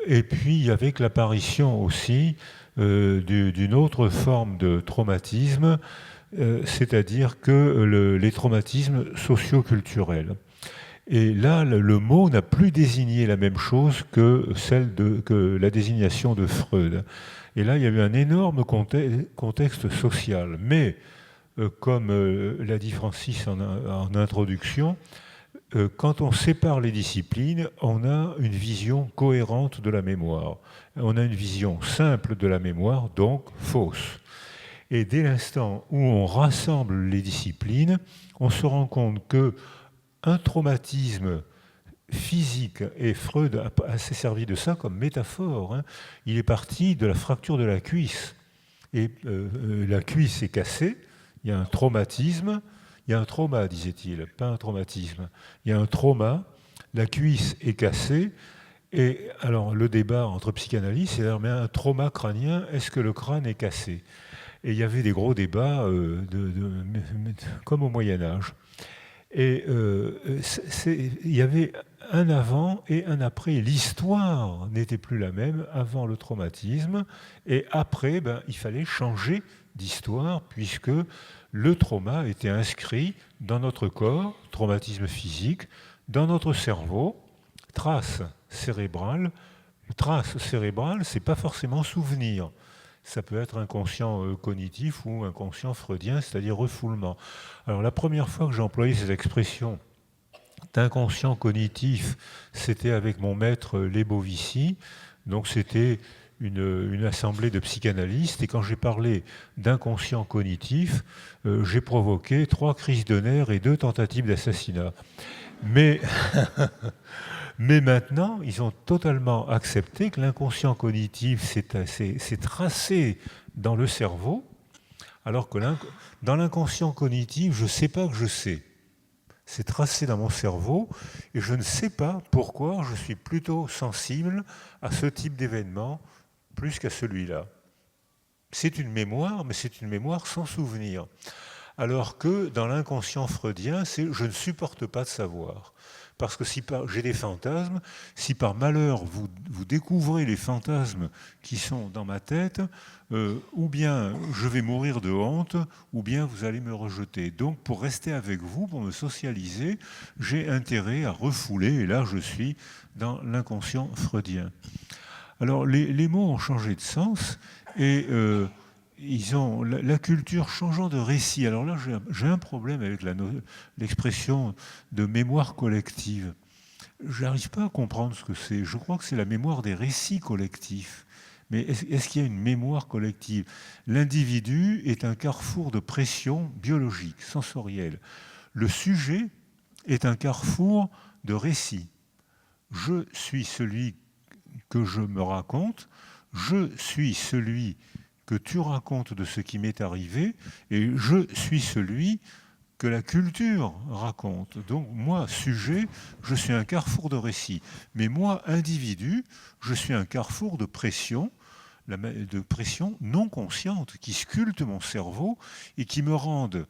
[SPEAKER 4] Et puis avec l'apparition aussi d'une autre forme de traumatisme, c'est-à-dire que les traumatismes socio-culturels. Et là, le mot n'a plus désigné la même chose que que la désignation de Freud. Et là, il y a eu un énorme contexte social. Mais, comme l'a dit Francis en introduction, quand on sépare les disciplines, on a une vision cohérente de la mémoire. On a une vision simple de la mémoire, donc fausse. Et dès l'instant où on rassemble les disciplines, on se rend compte qu'un traumatisme physique, et Freud s'est servi de ça comme métaphore, hein, il est parti de la fracture de la cuisse. Et la cuisse est cassée, il y a un traumatisme. Il y a un trauma, disait-il, pas un traumatisme. Il y a un trauma, la cuisse est cassée, et alors le débat entre psychanalystes, c'est mais un trauma crânien, est-ce que le crâne est cassé? Et il y avait des gros débats comme au Moyen-Âge. Et il y avait un avant et un après. L'histoire n'était plus la même avant le traumatisme, et après, il fallait changer d'histoire, puisque le trauma était inscrit dans notre corps, traumatisme physique, dans notre cerveau, trace cérébrale. Trace cérébrale, c'est pas forcément souvenir. Ça peut être inconscient cognitif ou inconscient freudien, c'est-à-dire refoulement. Alors la première fois que j'ai employé ces expressions d'inconscient cognitif, c'était avec mon maître Lebovici. Donc c'était une assemblée de psychanalystes, et quand j'ai parlé d'inconscient cognitif, j'ai provoqué 3 crises de nerfs et 2 tentatives d'assassinat. Mais maintenant, ils ont totalement accepté que l'inconscient cognitif s'est tracé dans le cerveau, alors que dans l'inconscient cognitif, je ne sais pas que je sais. C'est tracé dans mon cerveau, et je ne sais pas pourquoi je suis plutôt sensible à ce type d'événement plus qu'à celui-là. C'est une mémoire, mais c'est une mémoire sans souvenir. Alors que dans l'inconscient freudien, c'est je ne supporte pas de savoir. Parce que j'ai des fantasmes, si par malheur vous découvrez les fantasmes qui sont dans ma tête, ou bien je vais mourir de honte, ou bien vous allez me rejeter. Donc pour rester avec vous, pour me socialiser, j'ai intérêt à refouler, et là je suis dans l'inconscient freudien. Alors les mots ont changé de sens, et ils ont la culture changeant de récit. Alors là, j'ai un problème avec l'expression de mémoire collective. Je n'arrive pas à comprendre ce que c'est. Je crois que c'est la mémoire des récits collectifs. Mais est-ce qu'il y a une mémoire collective? L'individu est un carrefour de pression biologique, sensorielle. Le sujet est un carrefour de récits. Je suis celui que je me raconte, je suis celui que tu racontes de ce qui m'est arrivé, et je suis celui que la culture raconte. Donc moi, sujet, je suis un carrefour de récits. Mais moi, individu, je suis un carrefour de pression non consciente, qui sculpte mon cerveau et qui me rendent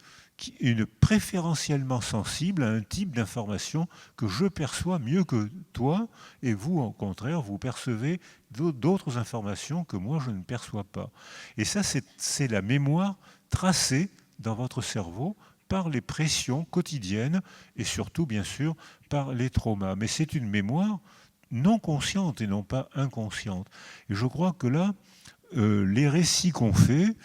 [SPEAKER 4] préférentiellement sensible à un type d'information que je perçois mieux que toi, et vous, au contraire, vous percevez d'autres informations que moi, je ne perçois pas. Et ça, c'est la mémoire tracée dans votre cerveau par les pressions quotidiennes et surtout, bien sûr, par les traumas. Mais c'est une mémoire non consciente et non pas inconsciente. Et je crois que là, les récits qu'on fait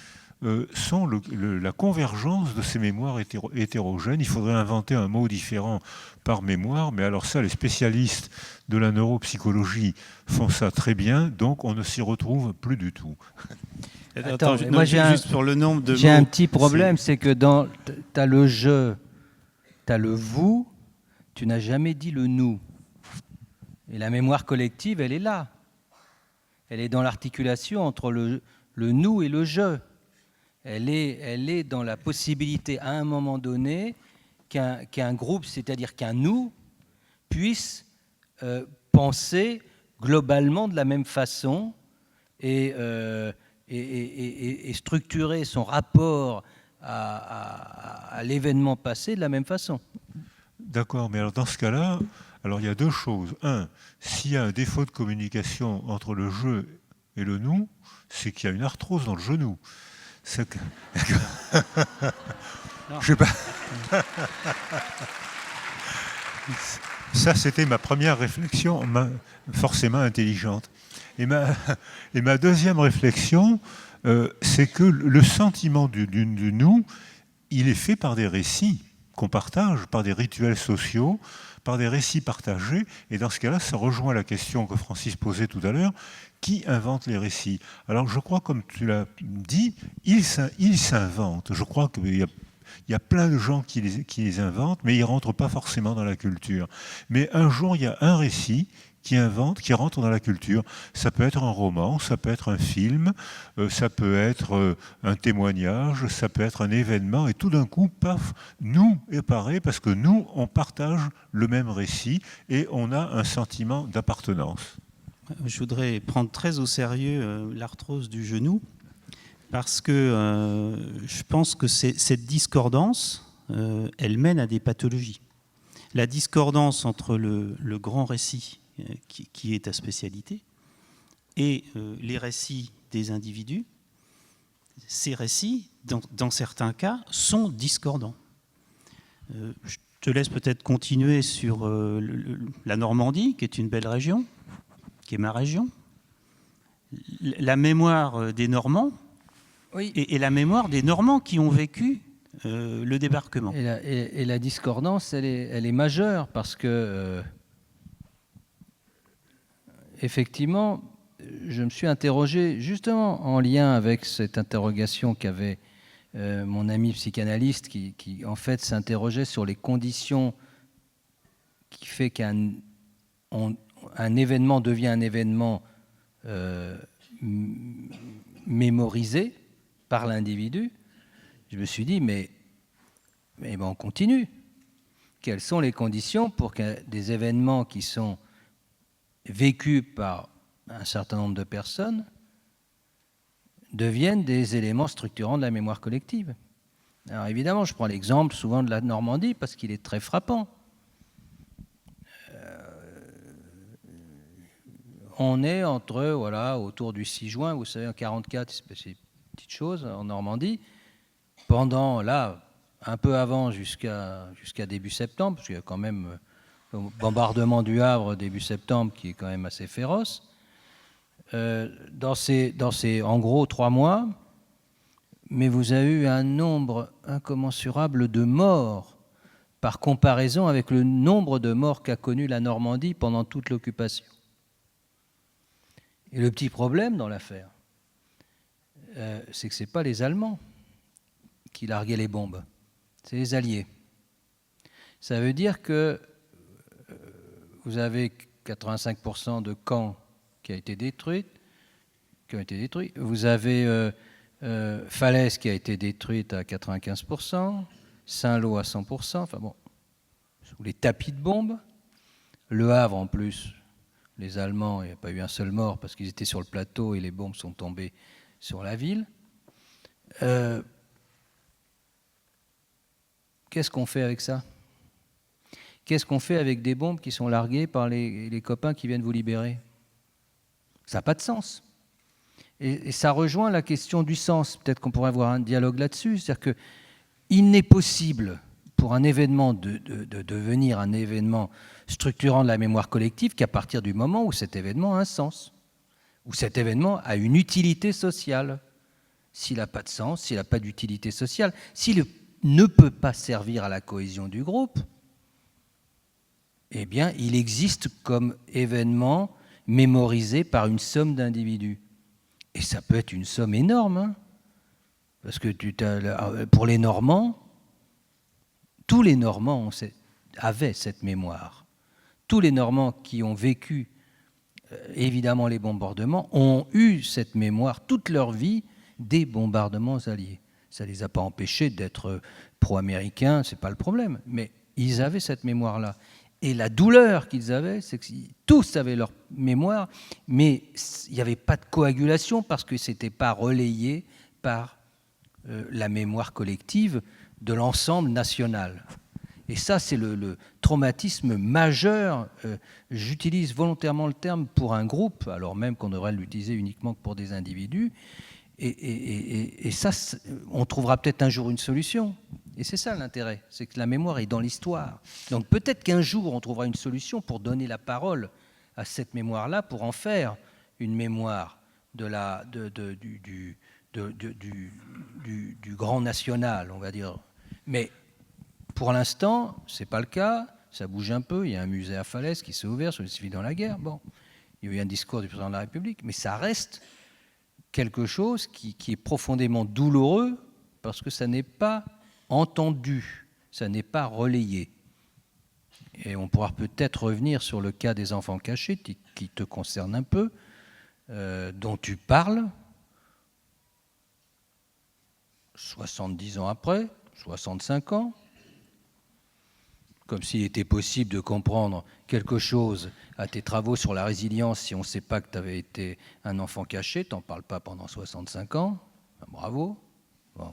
[SPEAKER 4] sont la convergence de ces mémoires hétérogènes. Il faudrait inventer un mot différent par mémoire, mais alors ça, les spécialistes de la neuropsychologie font ça très bien, donc on ne s'y retrouve plus du tout.
[SPEAKER 5] Attends, moi
[SPEAKER 3] juste pour le nombre de
[SPEAKER 5] j'ai
[SPEAKER 3] mots,
[SPEAKER 5] un petit problème, c'est que tu as le je, tu as le vous, tu n'as jamais dit le nous. Et la mémoire collective, elle est là. Elle est dans l'articulation entre le nous et le je. Elle est dans la possibilité, à un moment donné, qu'un groupe, c'est-à-dire qu'un nous, puisse penser globalement de la même façon et structurer son rapport à l'événement passé de la même façon.
[SPEAKER 4] D'accord, mais alors dans ce cas-là, alors il y a deux choses. Un, s'il y a un défaut de communication entre le je et le nous, c'est qu'il y a une arthrose dans le genou. C'est que... Je sais pas. Ça, c'était ma première réflexion, forcément intelligente. Et ma deuxième réflexion, c'est que le sentiment du nous, il est fait par des récits qu'on partage, par des rituels sociaux, par des récits partagés. Et dans ce cas-là, ça rejoint la question que Francis posait tout à l'heure. Qui invente les récits? Alors je crois, comme tu l'as dit, ils s'inventent. Je crois qu'il y a plein de gens qui les inventent, mais ils ne rentrent pas forcément dans la culture. Mais un jour, il y a un récit qui rentre dans la culture. Ça peut être un roman, ça peut être un film, ça peut être un témoignage, ça peut être un événement, et tout d'un coup, paf, nous apparaît parce que nous, on partage le même récit et on a un sentiment d'appartenance.
[SPEAKER 3] Je voudrais prendre très au sérieux l'arthrose du genou, parce que je pense que cette discordance, elle mène à des pathologies. La discordance entre le grand récit, qui est ta spécialité, et les récits des individus, ces récits, dans certains cas, sont discordants. Je te laisse peut-être continuer sur la Normandie, qui est une belle région, qui est ma région. La mémoire des Normands, oui, et la mémoire des Normands qui ont vécu le débarquement.
[SPEAKER 5] Et la discordance, elle est majeure, parce que effectivement, je me suis interrogé justement en lien avec cette interrogation qu'avait mon ami psychanalyste qui en fait s'interrogeait sur les conditions qui fait qu'un événement devient un événement mémorisé par l'individu. Je me suis dit, mais on continue. Quelles sont les conditions pour que des événements qui sont vécus par un certain nombre de personnes deviennent des éléments structurants de la mémoire collective? Alors évidemment, je prends l'exemple souvent de la Normandie parce qu'il est très frappant. On est autour du 6 juin, vous savez, en 1944, c'est une petite chose en Normandie. Pendant, un peu avant jusqu'à début septembre, parce qu'il y a quand même le bombardement du Havre début septembre qui est quand même assez féroce. Dans ces en gros 3 mois, mais vous avez eu un nombre incommensurable de morts par comparaison avec le nombre de morts qu'a connu la Normandie pendant toute l'occupation. Et le petit problème dans l'affaire, c'est que ce n'est pas les Allemands qui larguaient les bombes, c'est les Alliés. Ça veut dire que vous avez 85% de camps qui ont été détruits. Vous avez Falaise qui a été détruite à 95%, Saint-Lô à 100%, enfin bon, sous les tapis de bombes. Le Havre en plus, les Allemands, il n'y a pas eu un seul mort parce qu'ils étaient sur le plateau et les bombes sont tombées sur la ville. Qu'est-ce qu'on fait avec ça? Qu'est-ce qu'on fait avec des bombes qui sont larguées par les copains qui viennent vous libérer? Ça n'a pas de sens. Et ça rejoint la question du sens. Peut-être qu'on pourrait avoir un dialogue là-dessus. C'est-à-dire qu'il n'est possible pour un événement de devenir un événement structurant de la mémoire collective qu'à partir du moment où cet événement a un sens, où cet événement a une utilité sociale. s'il n'a pas de sens, s'il n'a pas d'utilité sociale, s'il ne peut pas servir à la cohésion du groupe, eh bien, il existe comme événement mémorisé par une somme d'individus. Et ça peut être une somme énorme, hein, parce que pour les Normands, tous les Normands avaient cette mémoire. Tous les Normands qui ont vécu, évidemment, les bombardements, ont eu cette mémoire toute leur vie des bombardements alliés. Ça ne les a pas empêchés d'être pro-américains, ce n'est pas le problème, mais ils avaient cette mémoire-là. Et la douleur qu'ils avaient, c'est que tous avaient leur mémoire, mais il n'y avait pas de coagulation parce que ce n'était pas relayé par la mémoire collective de l'ensemble national. Et ça, c'est le traumatisme majeur. J'utilise volontairement le terme pour un groupe, alors même qu'on devrait l'utiliser uniquement pour des individus. Et ça, on trouvera peut-être un jour une solution. Et c'est ça l'intérêt, c'est que la mémoire est dans l'histoire. Donc peut-être qu'un jour, on trouvera une solution pour donner la parole à cette mémoire-là, pour en faire une mémoire du grand national, on va dire. Mais pour l'instant, ce n'est pas le cas. Ça bouge un peu. Il y a un musée à Falaise qui s'est ouvert sur les civils dans la guerre. Bon, il y a eu un discours du président de la République, mais ça reste quelque chose qui est profondément douloureux parce que ça n'est pas entendu, ça n'est pas relayé. Et on pourra peut-être revenir sur le cas des enfants cachés qui te concerne un peu, dont tu parles 70 ans après, 65 ans, comme s'il était possible de comprendre quelque chose à tes travaux sur la résilience si on ne sait pas que tu avais été un enfant caché, tu n'en parles pas pendant 65 ans, ben, bravo. Bon.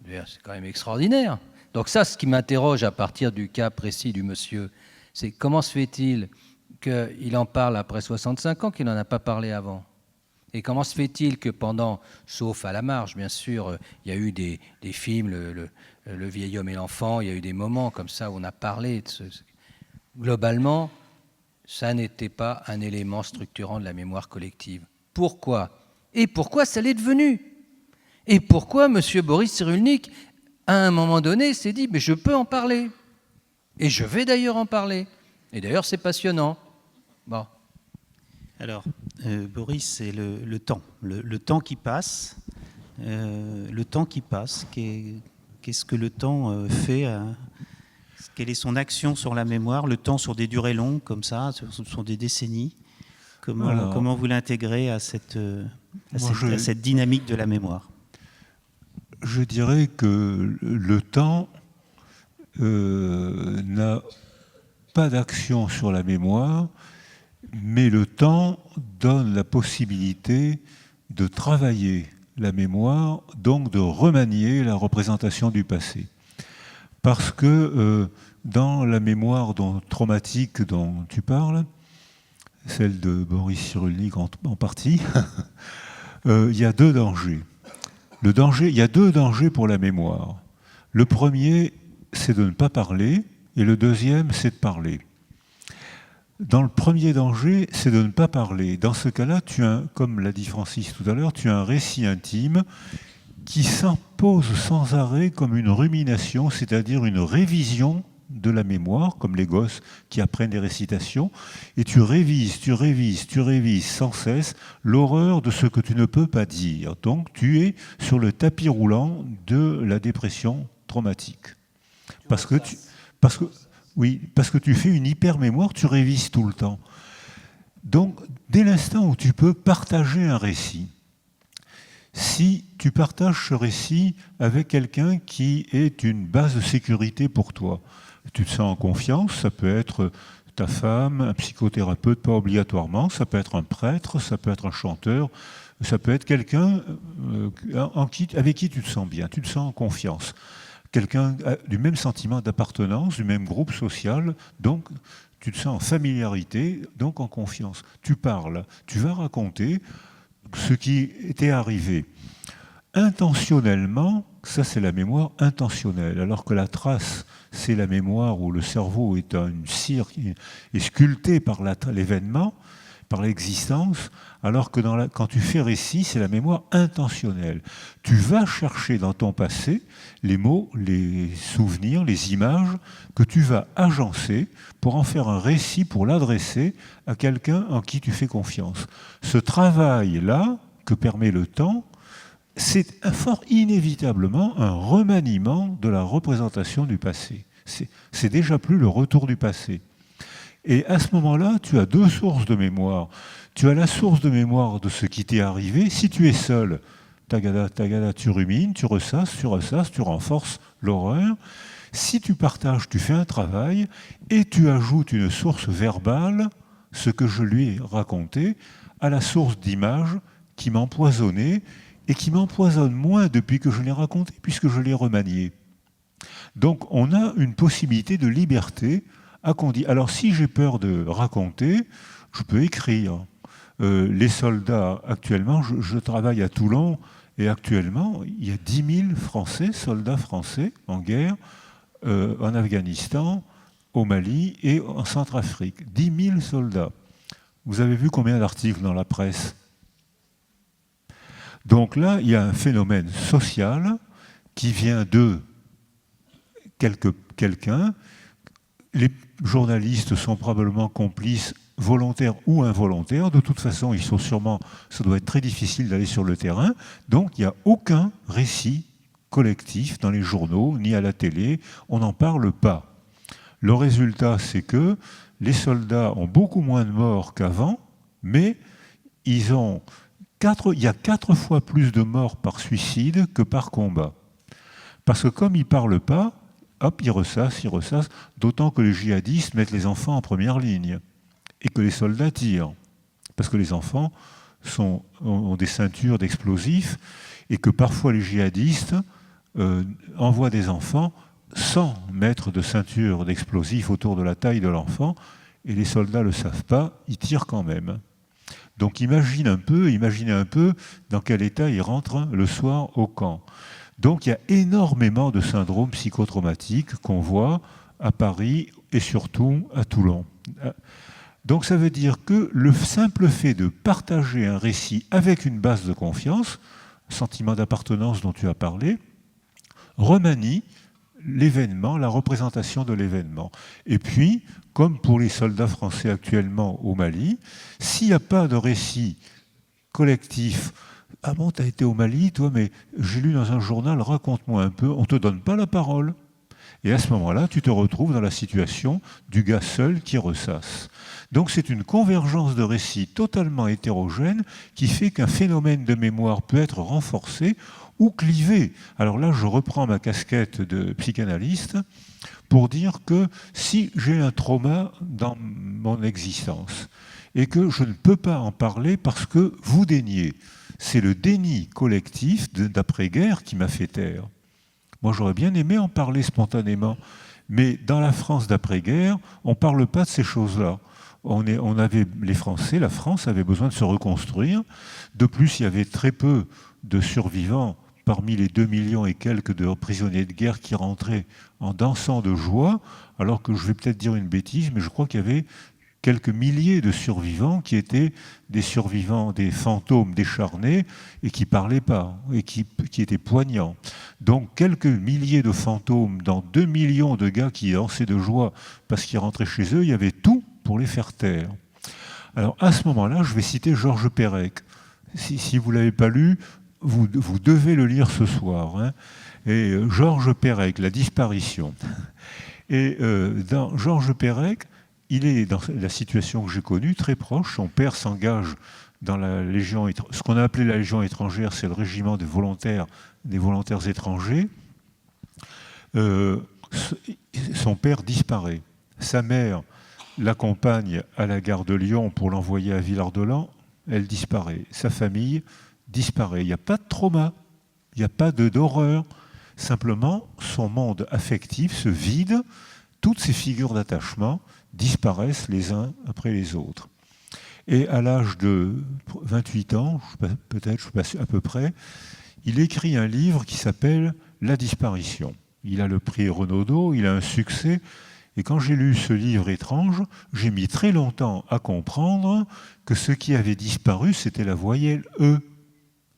[SPEAKER 5] C'est quand même extraordinaire. Donc ça, ce qui m'interroge à partir du cas précis du monsieur, c'est comment se fait-il qu'il en parle après 65 ans, qu'il n'en a pas parlé avant ? Et comment se fait-il que pendant, sauf à la marge, bien sûr, il y a eu des films, le vieil homme et l'enfant, il y a eu des moments comme ça où on a parlé de globalement, ça n'était pas un élément structurant de la mémoire collective. Pourquoi ? Et pourquoi ça l'est devenu ? Et pourquoi M. Boris Cyrulnik, à un moment donné, s'est dit « mais je peux en parler ». Et je vais d'ailleurs en parler. Et d'ailleurs, c'est passionnant. Bon.
[SPEAKER 3] Alors, Boris, c'est le temps. Le temps qui passe. Le temps qui passe. Qu'est-ce que le temps fait quelle est son action sur la mémoire? Le temps sur des durées longues, comme ça, sur des décennies. Comment vous l'intégrez à cette dynamique de la mémoire?
[SPEAKER 4] Je dirais que le temps n'a pas d'action sur la mémoire, mais le temps donne la possibilité de travailler la mémoire, donc de remanier la représentation du passé. Parce que dans la mémoire traumatique dont tu parles, celle de Boris Cyrulnik en partie, il y a deux dangers. Il y a deux dangers pour la mémoire. Le premier, c'est de ne pas parler, et le deuxième, c'est de parler. Dans le premier danger, c'est de ne pas parler. Dans ce cas-là, comme l'a dit Francis tout à l'heure, tu as un récit intime qui s'impose sans arrêt comme une rumination, c'est-à-dire une révision de la mémoire, comme les gosses qui apprennent des récitations, et tu révises sans cesse l'horreur de ce que tu ne peux pas dire. Donc tu es sur le tapis roulant de la dépression traumatique. Parce que tu fais une hyper-mémoire, tu révises tout le temps. Donc, dès l'instant où tu peux partager un récit, si tu partages ce récit avec quelqu'un qui est une base de sécurité pour toi, tu te sens en confiance, ça peut être ta femme, un psychothérapeute, pas obligatoirement, ça peut être un prêtre, ça peut être un chanteur, ça peut être quelqu'un avec qui tu te sens bien, tu te sens en confiance. Quelqu'un du même sentiment d'appartenance, du même groupe social, donc tu te sens en familiarité, donc en confiance. Tu parles, tu vas raconter ce qui t'est arrivé. Intentionnellement, ça c'est la mémoire intentionnelle, alors que la trace, c'est la mémoire où le cerveau est une cire qui est sculptée par l'événement, par l'existence, alors que quand tu fais récit, c'est la mémoire intentionnelle. Tu vas chercher dans ton passé les mots, les souvenirs, les images que tu vas agencer pour en faire un récit, pour l'adresser à quelqu'un en qui tu fais confiance. Ce travail-là, que permet le temps, c'est fort inévitablement un remaniement de la représentation du passé. C'est déjà plus le retour du passé. Et à ce moment-là, tu as deux sources de mémoire. Tu as la source de mémoire de ce qui t'est arrivé. Si tu es seul, tagada, tagada, tu rumines, tu ressasses, tu renforces l'horreur. Si tu partages, tu fais un travail et tu ajoutes une source verbale, ce que je lui ai raconté, à la source d'image qui m'empoisonnait et qui m'empoisonne moins depuis que je l'ai raconté, puisque je l'ai remanié. Donc on a une possibilité de liberté à qu'on dit. Alors si j'ai peur de raconter, je peux écrire. Les soldats, actuellement, je travaille à Toulon, et actuellement, il y a 10 000 Français, soldats français en guerre, en Afghanistan, au Mali et en Centrafrique. 10 000 soldats. Vous avez vu combien d'articles dans la presse ? Donc là, il y a un phénomène social qui vient de quelqu'un. Les journalistes sont probablement complices, volontaires ou involontaires. De toute façon, ils sont sûrement, ça doit être très difficile d'aller sur le terrain. Donc il n'y a aucun récit collectif dans les journaux, ni à la télé. On n'en parle pas. Le résultat, c'est que les soldats ont beaucoup moins de morts qu'avant, mais il y a 4 fois plus de morts par suicide que par combat. Parce que comme ils ne parlent pas, hop, ils ressassent, d'autant que les djihadistes mettent les enfants en première ligne et que les soldats tirent. Parce que les enfants ont des ceintures d'explosifs et que parfois les djihadistes envoient des enfants sans mettre de ceinture d'explosifs autour de la taille de l'enfant, et les soldats ne le savent pas, ils tirent quand même. Donc imaginez un peu dans quel état ils rentrent le soir au camp. Donc il y a énormément de syndromes psychotraumatiques qu'on voit à Paris et surtout à Toulon. Donc ça veut dire que le simple fait de partager un récit avec une base de confiance, sentiment d'appartenance dont tu as parlé, remanie l'événement, la représentation de l'événement. Et puis, comme pour les soldats français actuellement au Mali, s'il n'y a pas de récit collectif, ah bon, tu as été au Mali, toi, mais j'ai lu dans un journal, raconte-moi un peu, on ne te donne pas la parole. Et à ce moment-là, tu te retrouves dans la situation du gars seul qui ressasse. Donc c'est une convergence de récits totalement hétérogène qui fait qu'un phénomène de mémoire peut être renforcé ou clivé. Alors là, je reprends ma casquette de psychanalyste pour dire que si j'ai un trauma dans mon existence et que je ne peux pas en parler parce que vous déniez, c'est le déni collectif d'après-guerre qui m'a fait taire. Moi, j'aurais bien aimé en parler spontanément, mais dans la France d'après-guerre, on ne parle pas de ces choses-là. Les Français, la France avait besoin de se reconstruire. De plus, il y avait très peu de survivants parmi les 2 millions et quelques de prisonniers de guerre qui rentraient en dansant de joie, alors que je vais peut-être dire une bêtise, mais je crois qu'il y avait quelques milliers de survivants qui étaient des survivants, des fantômes décharnés et qui ne parlaient pas, et qui étaient poignants. Donc quelques milliers de fantômes dans 2 millions de gars qui dansaient de joie parce qu'ils rentraient chez eux, il y avait tout pour les faire taire. Alors à ce moment-là, je vais citer Georges Perec. Si vous ne l'avez pas lu, vous devez le lire ce soir. Hein. Et Georges Perec, La disparition. Et dans Georges Perec, il est dans la situation que j'ai connue, très proche. Son père s'engage dans la Légion, ce qu'on a appelé la Légion étrangère, c'est le régiment des volontaires étrangers. Son père disparaît. Sa mère l'accompagne à la gare de Lyon pour l'envoyer à Villard-de-Lans. Elle disparaît. Sa famille disparaît. Il n'y a pas de trauma, il n'y a pas d'horreur. Simplement, son monde affectif se vide. Toutes ces figures d'attachement disparaissent les uns après les autres. Et à l'âge de 28 ans, peut-être, je ne sais pas à peu près, il écrit un livre qui s'appelle « La disparition ». Il a le prix Renaudot, il a un succès, Et quand j'ai lu ce livre étrange, j'ai mis très longtemps à comprendre que ce qui avait disparu, c'était la voyelle E,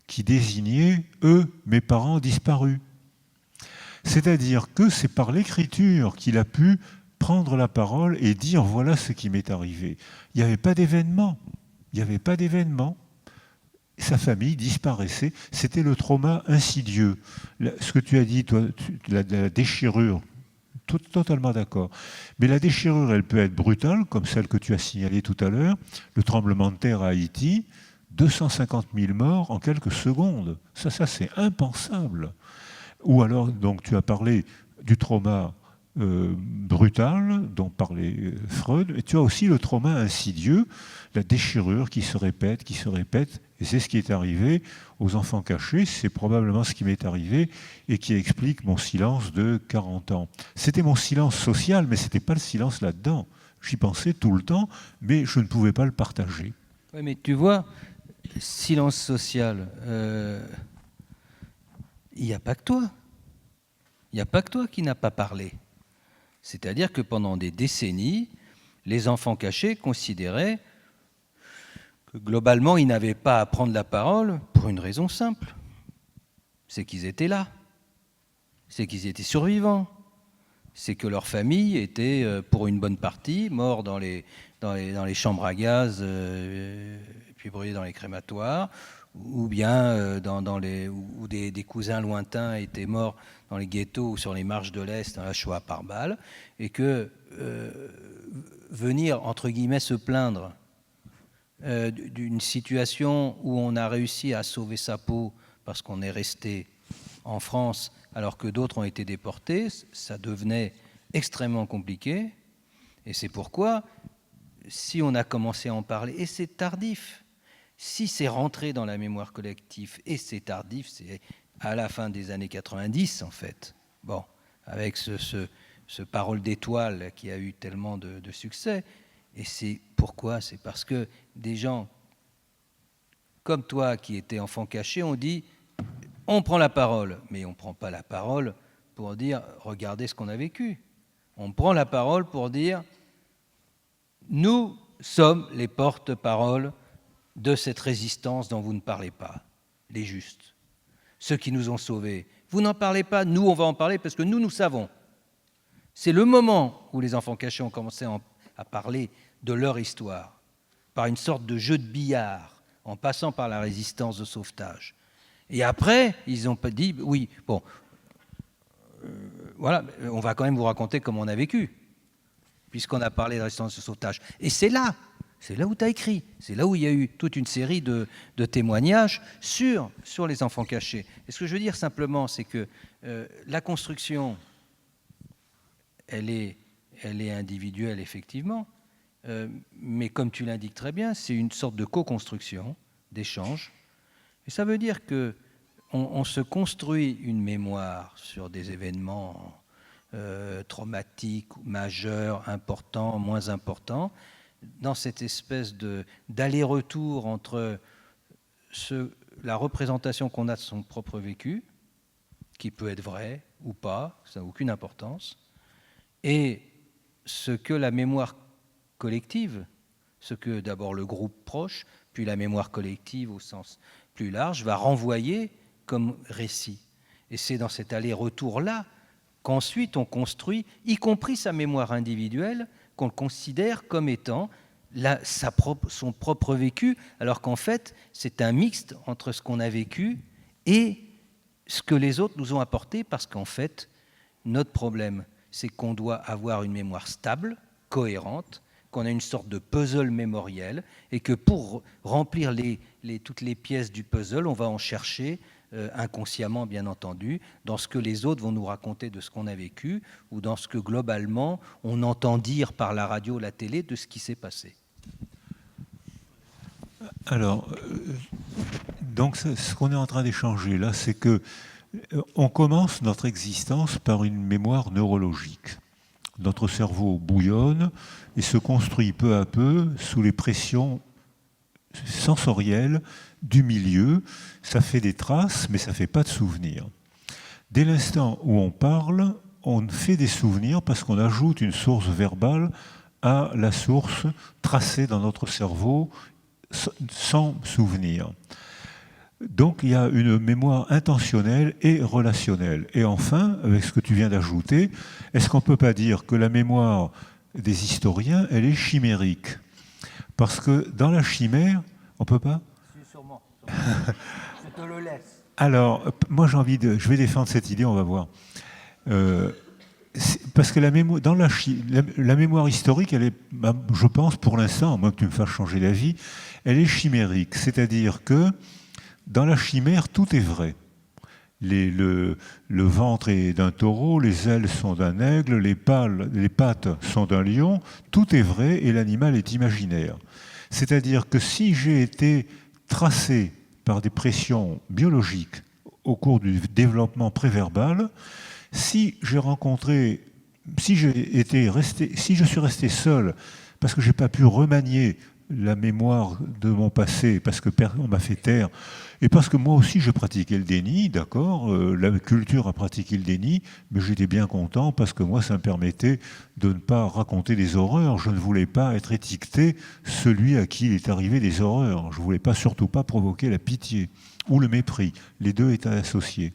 [SPEAKER 4] qui désignait eux, mes parents disparus. C'est-à-dire que c'est par l'écriture qu'il a pu prendre la parole et dire voilà ce qui m'est arrivé. Il n'y avait pas d'événement. Il n'y avait pas d'événement. Sa famille disparaissait. C'était le trauma insidieux. Ce que tu as dit, toi, la déchirure, totalement d'accord. Mais la déchirure, elle peut être brutale, comme celle que tu as signalée tout à l'heure, le tremblement de terre à Haïti, 250 000 morts en quelques secondes. Ça c'est impensable. Ou alors, donc, tu as parlé du trauma brutal dont parlait Freud, et tu as aussi le trauma insidieux, la déchirure qui se répète, et c'est ce qui est arrivé aux enfants cachés, c'est probablement ce qui m'est arrivé et qui explique mon silence de 40 ans. C'était mon silence social, mais ce n'était pas le silence là-dedans. J'y pensais tout le temps, mais je ne pouvais pas le partager.
[SPEAKER 5] Oui, mais tu vois, silence social, il n'y a pas que toi. Il n'y a pas que toi qui n'as pas parlé. C'est-à-dire que pendant des décennies, les enfants cachés considéraient que globalement, ils n'avaient pas à prendre la parole pour une raison simple. C'est qu'ils étaient là. C'est qu'ils étaient survivants. C'est que leur famille était, pour une bonne partie, morts dans les chambres à gaz, puis brûlés dans les crématoires, ou bien où des cousins lointains étaient morts dans les ghettos ou sur les marches de l'Est, dans la Shoah par balle, et que venir, entre guillemets, se plaindre d'une situation où on a réussi à sauver sa peau parce qu'on est resté en France alors que d'autres ont été déportés, ça devenait extrêmement compliqué. Et c'est pourquoi, si on a commencé à en parler, et c'est tardif, si c'est rentré dans la mémoire collective, et c'est tardif, c'est à la fin des années 90 en fait, bon, avec ce Parole d'étoile qui a eu tellement de succès. Et c'est pourquoi? C'est parce que des gens comme toi qui étaient enfants cachés ont dit on prend la parole, mais on ne prend pas la parole pour dire regardez ce qu'on a vécu. On prend la parole pour dire nous sommes les porte-paroles de cette résistance dont vous ne parlez pas, les justes, ceux qui nous ont sauvés. Vous n'en parlez pas, nous on va en parler parce que nous savons. C'est le moment où les enfants cachés ont commencé à parler de leur histoire, par une sorte de jeu de billard, en passant par la résistance de sauvetage. Et après, ils ont dit, oui, bon, voilà, on va quand même vous raconter comment on a vécu, puisqu'on a parlé de résistance de sauvetage. Et c'est là où tu as écrit, c'est là où il y a eu toute une série de témoignages sur les enfants cachés. Et ce que je veux dire simplement, c'est que la construction, elle est individuelle, effectivement, mais comme tu l'indiques très bien, c'est une sorte de co-construction, d'échange. Et ça veut dire qu'on se construit une mémoire sur des événements traumatiques, majeurs, importants, moins importants, dans cette espèce d'aller-retour entre la représentation qu'on a de son propre vécu, qui peut être vrai ou pas, ça n'a aucune importance, et ce que la mémoire collective, ce que d'abord le groupe proche, puis la mémoire collective au sens plus large, va renvoyer comme récit. Et c'est dans cet aller-retour-là qu'ensuite on construit, y compris sa mémoire individuelle, qu'on le considère comme étant son propre vécu, alors qu'en fait, c'est un mixte entre ce qu'on a vécu et ce que les autres nous ont apporté, parce qu'en fait, notre problème, c'est qu'on doit avoir une mémoire stable, cohérente, qu'on a une sorte de puzzle mémoriel, et que pour remplir toutes les pièces du puzzle, on va en chercher inconsciemment, bien entendu, dans ce que les autres vont nous raconter de ce qu'on a vécu, ou dans ce que, globalement, on entend dire par la radio, la télé, de ce qui s'est passé.
[SPEAKER 4] Alors, donc ce qu'on est en train d'échanger là, c'est que on commence notre existence par une mémoire neurologique. Notre cerveau bouillonne et se construit peu à peu sous les pressions sensorielles du milieu. Ça fait des traces, mais ça ne fait pas de souvenirs. Dès l'instant où on parle, on fait des souvenirs parce qu'on ajoute une source verbale à la source tracée dans notre cerveau sans souvenir. Donc il y a une mémoire intentionnelle et relationnelle. Et enfin, avec ce que tu viens d'ajouter, est-ce qu'on ne peut pas dire que la mémoire des historiens, elle est chimérique? Parce que dans la chimère, on ne peut pas?
[SPEAKER 5] Sûrement. Je te le laisse.
[SPEAKER 4] Alors, moi je vais défendre cette idée, on va voir. Parce que dans la mémoire historique, elle est, je pense pour l'instant, à moins que tu me fasses changer d'avis, elle est chimérique. C'est-à-dire que dans la chimère, tout est vrai. Le ventre est d'un taureau, les ailes sont d'un aigle, les pattes sont d'un lion, tout est vrai et l'animal est imaginaire. C'est-à-dire que si j'ai été tracé par des pressions biologiques au cours du développement préverbal, si je suis resté seul parce que je n'ai pas pu remanier la mémoire de mon passé, parce que on m'a fait taire, et parce que moi aussi je pratiquais le déni, d'accord, la culture a pratiqué le déni, mais j'étais bien content parce que moi ça me permettait de ne pas raconter des horreurs, je ne voulais pas être étiqueté celui à qui il est arrivé des horreurs, je ne voulais pas, surtout pas provoquer la pitié ou le mépris, les deux étaient associés.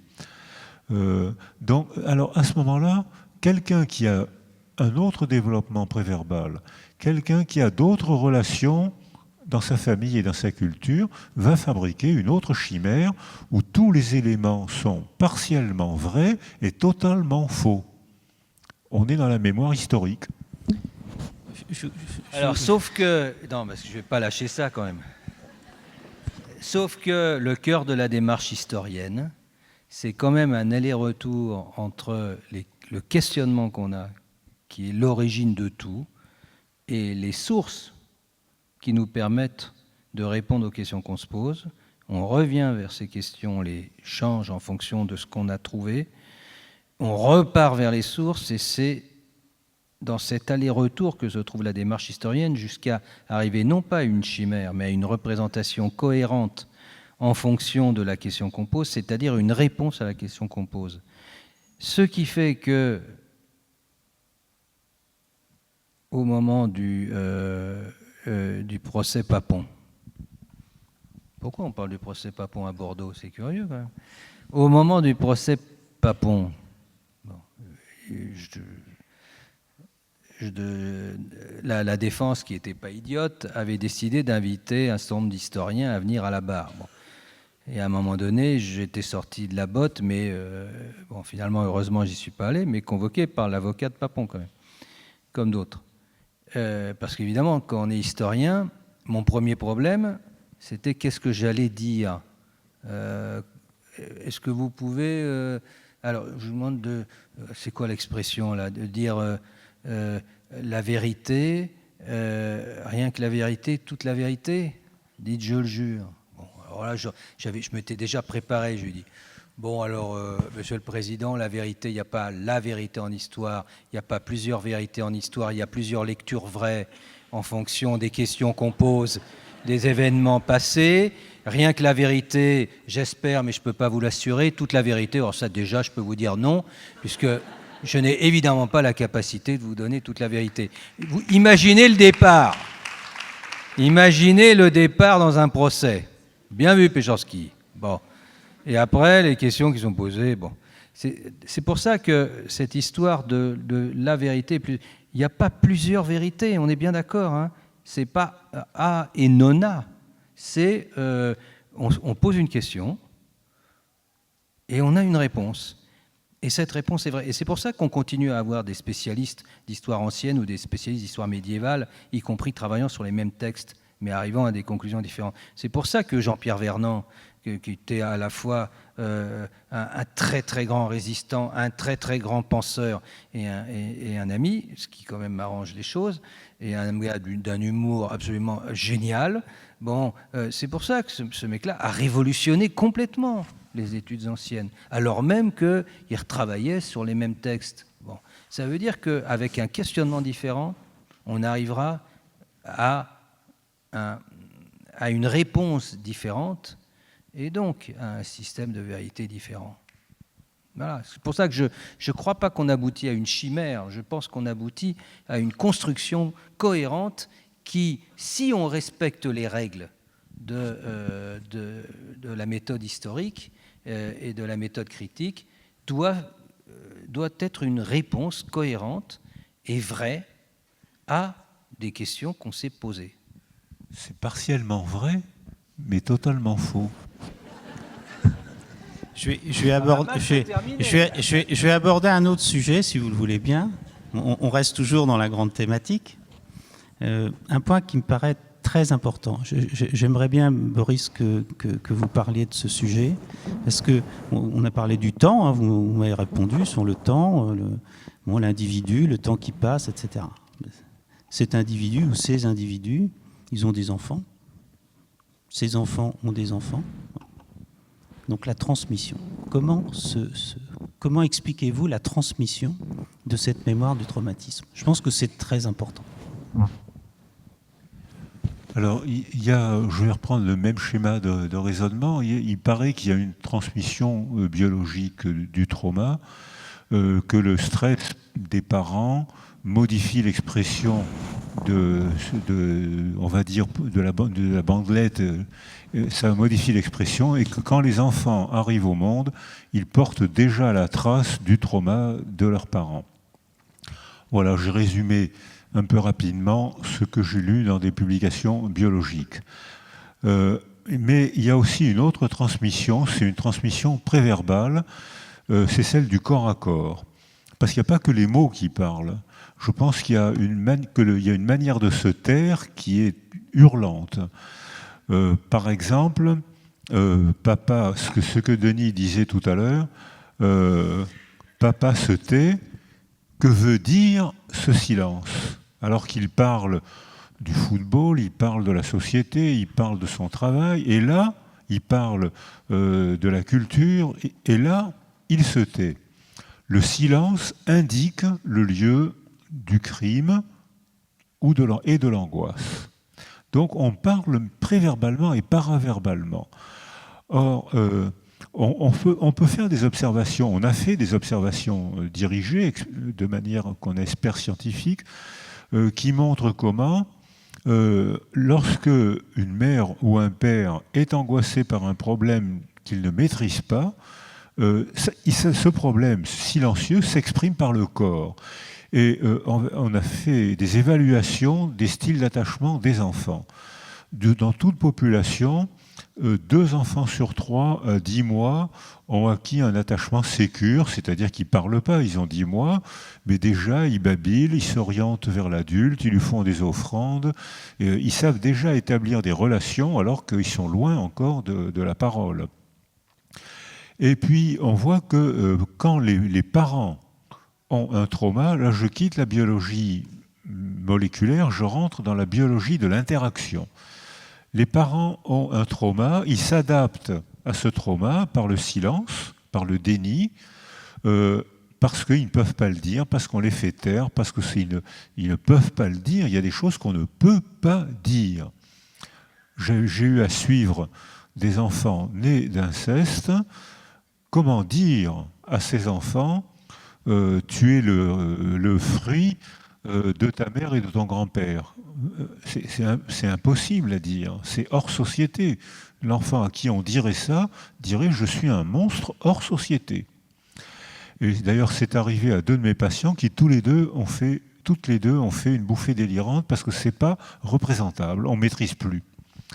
[SPEAKER 4] Donc, alors à ce moment-là, quelqu'un qui a un autre développement préverbal, quelqu'un qui a d'autres relations dans sa famille et dans sa culture, va fabriquer une autre chimère où tous les éléments sont partiellement vrais et totalement faux. On est dans la mémoire historique.
[SPEAKER 5] Alors, sauf que... Non, parce que je ne vais pas lâcher ça quand même. Sauf que le cœur de la démarche historienne, c'est quand même un aller-retour entre le questionnement qu'on a, qui est l'origine de tout, et les sources qui nous permettent de répondre aux questions qu'on se pose. On revient vers ces questions, on les change en fonction de ce qu'on a trouvé. On repart vers les sources et c'est dans cet aller-retour que se trouve la démarche historienne jusqu'à arriver non pas à une chimère, mais à une représentation cohérente en fonction de la question qu'on pose, c'est-à-dire une réponse à la question qu'on pose. Ce qui fait que au moment du procès Papon. Pourquoi on parle du procès Papon à Bordeaux? C'est curieux quand même. Au moment du procès Papon, la défense, qui n'était pas idiote, avait décidé d'inviter un certain nombre d'historiens à venir à la barre. Bon. Et à un moment donné, j'étais sorti de la botte, mais finalement, heureusement, j'y suis pas allé, mais convoqué par l'avocat de Papon quand même, comme d'autres. Parce qu'évidemment, quand on est historien, mon premier problème, c'était qu'est-ce que j'allais dire. Est-ce que vous pouvez... alors, je vous demande c'est quoi l'expression là? De dire la vérité, rien que la vérité, toute la vérité? Dites, je le jure. Bon, alors là, je m'étais déjà préparé, je lui ai dit. Bon, alors, Monsieur le Président, la vérité, il n'y a pas la vérité en histoire, il n'y a pas plusieurs vérités en histoire, il y a plusieurs lectures vraies en fonction des questions qu'on pose, des événements passés. Rien que la vérité, j'espère, mais je ne peux pas vous l'assurer, toute la vérité, alors ça déjà, je peux vous dire non, puisque je n'ai évidemment pas la capacité de vous donner toute la vérité. Vous imaginez le départ. Imaginez le départ dans un procès. Bien vu, Péchorski. Bon. Et après, les questions qui sont posées, bon, c'est pour ça que cette histoire de la vérité, il n'y a pas plusieurs vérités, on est bien d'accord, hein. C'est pas A et non A, c'est on pose une question et on a une réponse. Et cette réponse est vraie. Et c'est pour ça qu'on continue à avoir des spécialistes d'histoire ancienne ou des spécialistes d'histoire médiévale, y compris travaillant sur les mêmes textes, mais arrivant à des conclusions différentes. C'est pour ça que Jean-Pierre Vernant, qui était à la fois un très très grand résistant, un très très grand penseur et un ami, ce qui quand même m'arrange les choses, et un gars d'un humour absolument génial. Bon, c'est pour ça que ce mec-là a révolutionné complètement les études anciennes, alors même qu'il retravaillait sur les mêmes textes. Bon, ça veut dire qu'avec un questionnement différent, on arrivera à une réponse différente et donc à un système de vérité différent. Voilà. C'est pour ça que je ne crois pas qu'on aboutit à une chimère. Je pense qu'on aboutit à une construction cohérente qui, si on respecte les règles de la méthode historique et de la méthode critique, doit être une réponse cohérente et vraie à des questions qu'on s'est posées.
[SPEAKER 4] C'est partiellement vrai, mais totalement faux.
[SPEAKER 3] Je vais aborder un autre sujet, si vous le voulez bien. On reste toujours dans la grande thématique. Un point qui me paraît très important. J'aimerais bien, Boris, que vous parliez de ce sujet, parce qu'on a parlé du temps, hein, vous m'avez répondu sur le temps, l'individu, le temps qui passe, etc. Cet individu ou ces individus, ils ont des enfants. Ces enfants ont des enfants. Donc la transmission. Comment expliquez-vous la transmission de cette mémoire du traumatisme? Je pense que c'est très important.
[SPEAKER 4] Alors, je vais reprendre le même schéma de raisonnement. Il paraît qu'il y a une transmission biologique du trauma, que le stress des parents modifie l'expression on va dire, de la bandelette. Ça modifie l'expression, et que quand les enfants arrivent au monde, ils portent déjà la trace du trauma de leurs parents. Voilà, j'ai résumé un peu rapidement ce que j'ai lu dans des publications biologiques. Mais il y a aussi une autre transmission, c'est une transmission préverbale, c'est celle du corps à corps. Parce qu'il n'y a pas que les mots qui parlent. Je pense qu'il y a une manière de se taire qui est hurlante. Par exemple, papa, ce que Denis disait tout à l'heure, papa se tait, que veut dire ce silence? Alors qu'il parle du football, il parle de la société, il parle de son travail, et là, il parle de la culture, et là, il se tait. Le silence indique le lieu du crime et de l'angoisse. Donc on parle préverbalement et paraverbalement. Or, on peut faire des observations, on a fait des observations dirigées de manière qu'on espère scientifique, qui montrent comment, lorsque une mère ou un père est angoissé par un problème qu'il ne maîtrise pas, ce problème silencieux s'exprime par le corps. Et on a fait des évaluations des styles d'attachement des enfants. Dans toute population, 2 enfants sur 3 à 10 mois ont acquis un attachement sécure, c'est-à-dire qu'ils ne parlent pas, ils ont 10 mois, mais déjà ils babillent, ils s'orientent vers l'adulte, ils lui font des offrandes, et ils savent déjà établir des relations alors qu'ils sont loin encore de la parole. Et puis on voit que quand les parents ont un trauma, là je quitte la biologie moléculaire, je rentre dans la biologie de l'interaction. Les parents ont un trauma, ils s'adaptent à ce trauma par le silence, par le déni, parce qu'ils ne peuvent pas le dire, parce qu'on les fait taire, parce qu'ils ne peuvent pas le dire. Il y a des choses qu'on ne peut pas dire. J'ai eu à suivre des enfants nés d'inceste. Comment dire à ces enfants tu es le fruit de ta mère et de ton grand-père? C'est impossible à dire, c'est hors société. L'enfant à qui on dirait ça dirait « je suis un monstre hors société ». Et d'ailleurs, c'est arrivé à 2 de mes patients qui toutes les deux ont fait une bouffée délirante parce que ce n'est pas représentable, on ne maîtrise plus.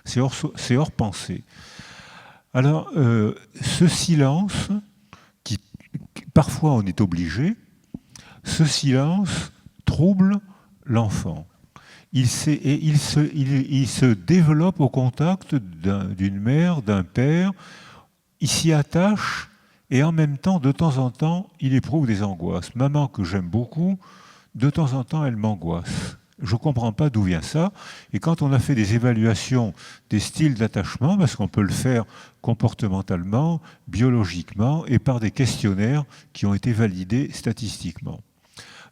[SPEAKER 4] C'est hors pensée. Alors, ce silence, parfois on est obligé, ce silence trouble l'enfant. Il se développe au contact d'une mère, d'un père, il s'y attache et en même temps, de temps en temps, il éprouve des angoisses. Maman, que j'aime beaucoup, de temps en temps, elle m'angoisse. Je ne comprends pas d'où vient ça. Et quand on a fait des évaluations des styles d'attachement, parce qu'on peut le faire comportementalement, biologiquement et par des questionnaires qui ont été validés statistiquement.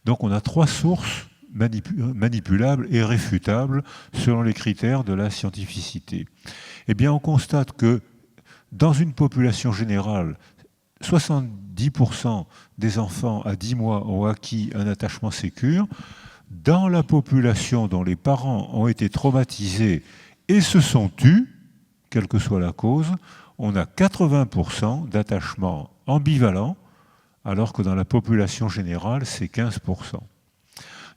[SPEAKER 4] Donc on a 3 sources manipulables et réfutables selon les critères de la scientificité. Eh bien, on constate que dans une population générale, 70% des enfants à 10 mois ont acquis un attachement sécure. Dans la population dont les parents ont été traumatisés et se sont tus, quelle que soit la cause, on a 80% d'attachement ambivalent, alors que dans la population générale, c'est 15%.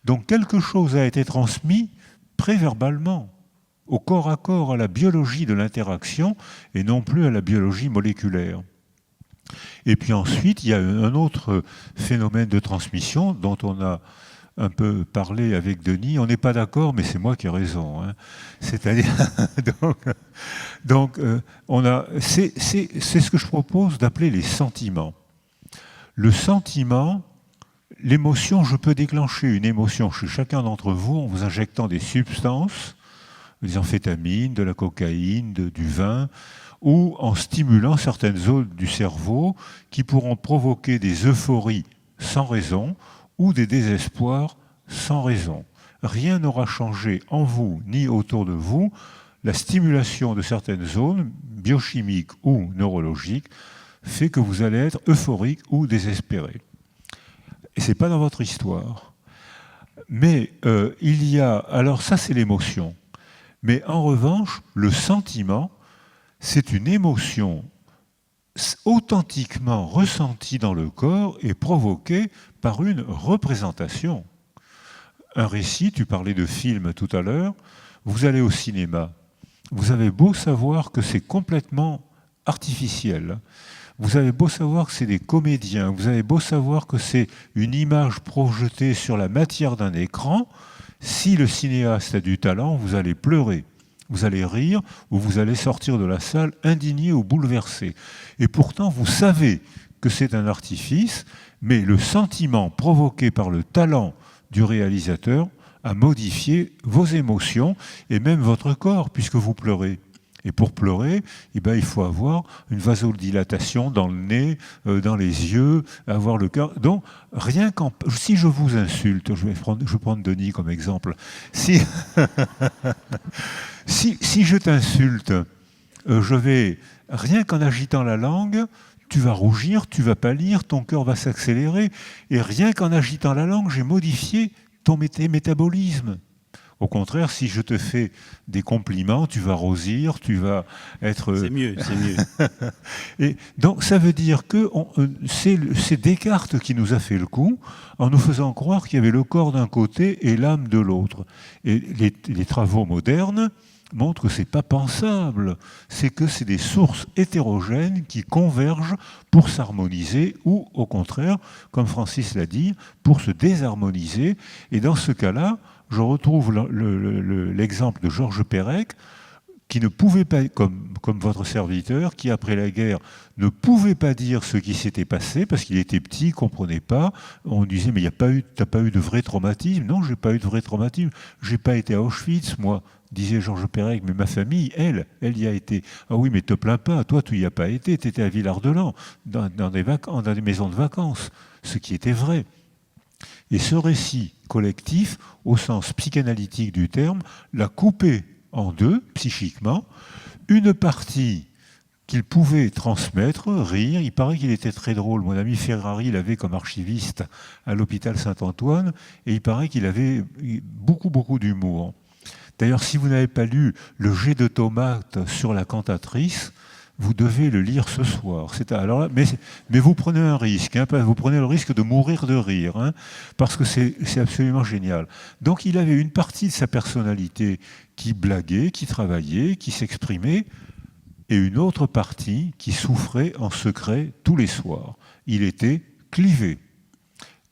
[SPEAKER 4] Donc quelque chose a été transmis préverbalement, au corps à corps, à la biologie de l'interaction, et non plus à la biologie moléculaire. Et puis ensuite, il y a un autre phénomène de transmission dont on a un peu parlé avec Denis. On n'est pas d'accord, mais c'est moi qui ai raison. Hein. C'est-à-dire, c'est ce que je propose d'appeler les sentiments. Le sentiment, l'émotion, je peux déclencher une émotion chez chacun d'entre vous en vous injectant des substances, des amphétamines, de la cocaïne, du vin, ou en stimulant certaines zones du cerveau qui pourront provoquer des euphories sans raison ou des désespoirs sans raison. Rien n'aura changé en vous ni autour de vous. La stimulation de certaines zones, biochimiques ou neurologiques, fait que vous allez être euphorique ou désespéré. Et ce n'est pas dans votre histoire. Mais il y a... Alors ça, c'est l'émotion. Mais en revanche, le sentiment, c'est une émotion authentiquement ressentie dans le corps et provoquée par une représentation. Un récit, tu parlais de film tout à l'heure, vous allez au cinéma, vous avez beau savoir que c'est complètement artificiel, vous avez beau savoir que c'est des comédiens, vous avez beau savoir que c'est une image projetée sur la matière d'un écran, si le cinéaste a du talent, vous allez pleurer. Vous allez rire ou vous allez sortir de la salle indigné ou bouleversé. Et pourtant, vous savez que c'est un artifice, mais le sentiment provoqué par le talent du réalisateur a modifié vos émotions et même votre corps, puisque vous pleurez. Et pour pleurer, eh ben, il faut avoir une vasodilatation dans le nez, dans les yeux, avoir le cœur. Donc, rien qu'en... Si je vous insulte, je vais prendre Denis comme exemple. Si je t'insulte, je vais, rien qu'en agitant la langue, tu vas rougir, tu vas pâlir, ton cœur va s'accélérer. Et rien qu'en agitant la langue, j'ai modifié ton métabolisme. Au contraire, si je te fais des compliments, tu vas rosir, tu vas être...
[SPEAKER 3] C'est mieux, c'est mieux.
[SPEAKER 4] Et donc, ça veut dire que c'est Descartes qui nous a fait le coup en nous faisant croire qu'il y avait le corps d'un côté et l'âme de l'autre. Et les travaux modernes montrent que ce n'est pas pensable. C'est que c'est des sources hétérogènes qui convergent pour s'harmoniser ou, au contraire, comme Francis l'a dit, pour se désharmoniser. Et dans ce cas-là, je retrouve l'exemple de Georges Perec, qui ne pouvait pas, comme votre serviteur, qui après la guerre ne pouvait pas dire ce qui s'était passé parce qu'il était petit, il ne comprenait pas. On disait mais t'as pas eu de vrai traumatisme. Non, j'ai pas eu de vrai traumatisme. J'ai pas été à Auschwitz, moi, disait Georges Perec, mais ma famille, elle y a été. Ah oui, mais te plains pas, toi tu y as pas été, tu étais à Villard-de-Lans, dans des maisons de vacances, ce qui était vrai. Et ce récit collectif, au sens psychanalytique du terme, l'a coupé en deux, psychiquement, une partie qu'il pouvait transmettre, rire. Il paraît qu'il était très drôle. Mon ami Ferrari l'avait comme archiviste à l'hôpital Saint-Antoine, et il paraît qu'il avait beaucoup d'humour. D'ailleurs, si vous n'avez pas lu Le jet de tomates sur la cantatrice, vous devez le lire ce soir. Alors là, mais vous prenez un risque, hein, vous prenez le risque de mourir de rire, hein, parce que c'est absolument génial. Donc il avait une partie de sa personnalité qui blaguait, qui travaillait, qui s'exprimait, et une autre partie qui souffrait en secret tous les soirs. Il était clivé,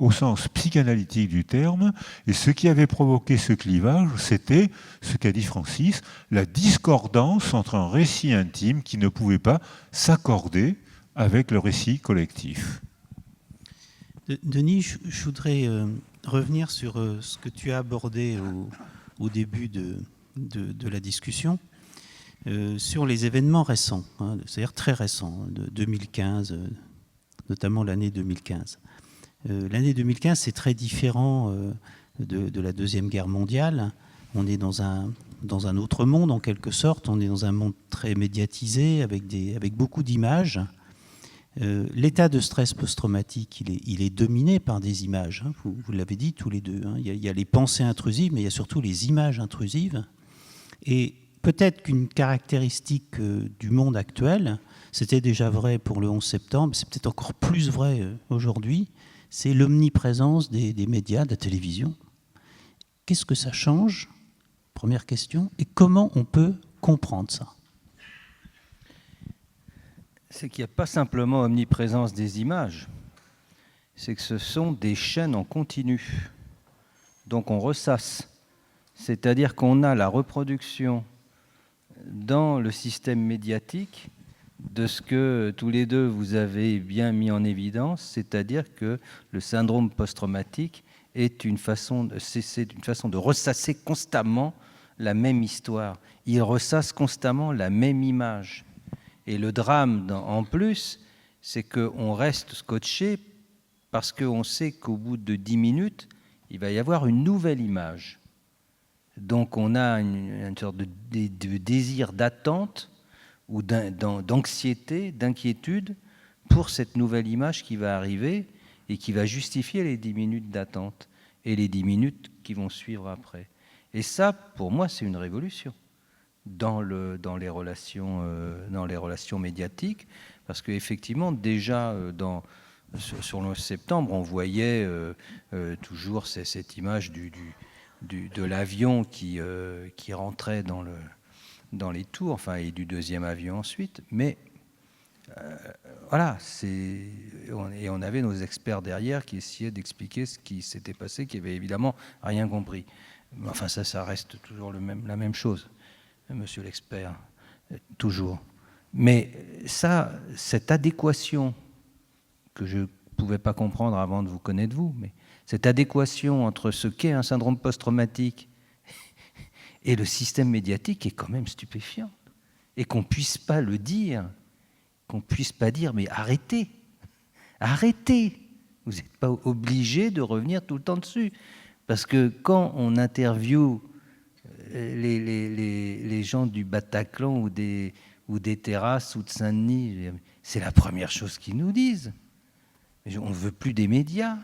[SPEAKER 4] au sens psychanalytique du terme, et ce qui avait provoqué ce clivage, c'était, ce qu'a dit Francis, la discordance entre un récit intime qui ne pouvait pas s'accorder avec le récit collectif.
[SPEAKER 3] Denis, je voudrais revenir sur ce que tu as abordé au début de la discussion, sur les événements récents, hein, c'est-à-dire très récents, de 2015, notamment l'année 2015. L'année 2015, c'est très différent de la Deuxième Guerre mondiale. On est dans un autre monde, en quelque sorte. On est dans un monde très médiatisé, avec beaucoup d'images. L'état de stress post-traumatique, il est dominé par des images. Hein, vous l'avez dit tous les deux. Hein. Il y a les pensées intrusives, mais il y a surtout les images intrusives. Et peut-être qu'une caractéristique du monde actuel, c'était déjà vrai pour le 11 septembre, c'est peut-être encore plus vrai aujourd'hui, c'est l'omniprésence des médias, de la télévision. Qu'est-ce que ça change? Première question. Et comment on peut comprendre ça?
[SPEAKER 5] C'est qu'il n'y a pas simplement omniprésence des images, c'est que ce sont des chaînes en continu. Donc on ressasse. C'est-à-dire qu'on a la reproduction dans le système médiatique de ce que tous les deux vous avez bien mis en évidence, c'est-à-dire que le syndrome post-traumatique est une façon de ressasser constamment la même histoire. Il ressasse constamment la même image. Et le drame, en plus, c'est qu'on reste scotché parce qu'on sait qu'au bout de 10 minutes, il va y avoir une nouvelle image. Donc on a une sorte de désir d'attente ou d'anxiété, d'inquiétude pour cette nouvelle image qui va arriver et qui va justifier les 10 minutes d'attente et les 10 minutes qui vont suivre après. Et ça, pour moi, c'est une révolution dans les relations médiatiques, parce qu'effectivement, déjà, sur le 11 septembre, on voyait toujours cette image de l'avion qui rentrait dans les tours, enfin, et du deuxième avion ensuite. Mais voilà, et on avait nos experts derrière qui essayaient d'expliquer ce qui s'était passé, qui n'avaient évidemment rien compris. Enfin, ça reste toujours la même chose, monsieur l'expert, toujours. Mais cette adéquation que je ne pouvais pas comprendre avant de vous connaître vous, mais cette adéquation entre ce qu'est un syndrome post-traumatique et le système médiatique est quand même stupéfiant. Et qu'on ne puisse pas le dire, qu'on ne puisse pas dire, mais arrêtez, vous n'êtes pas obligé de revenir tout le temps dessus. Parce que quand on interviewe les gens du Bataclan ou des terrasses ou de Saint-Denis, c'est la première chose qu'ils nous disent. On ne veut plus des médias.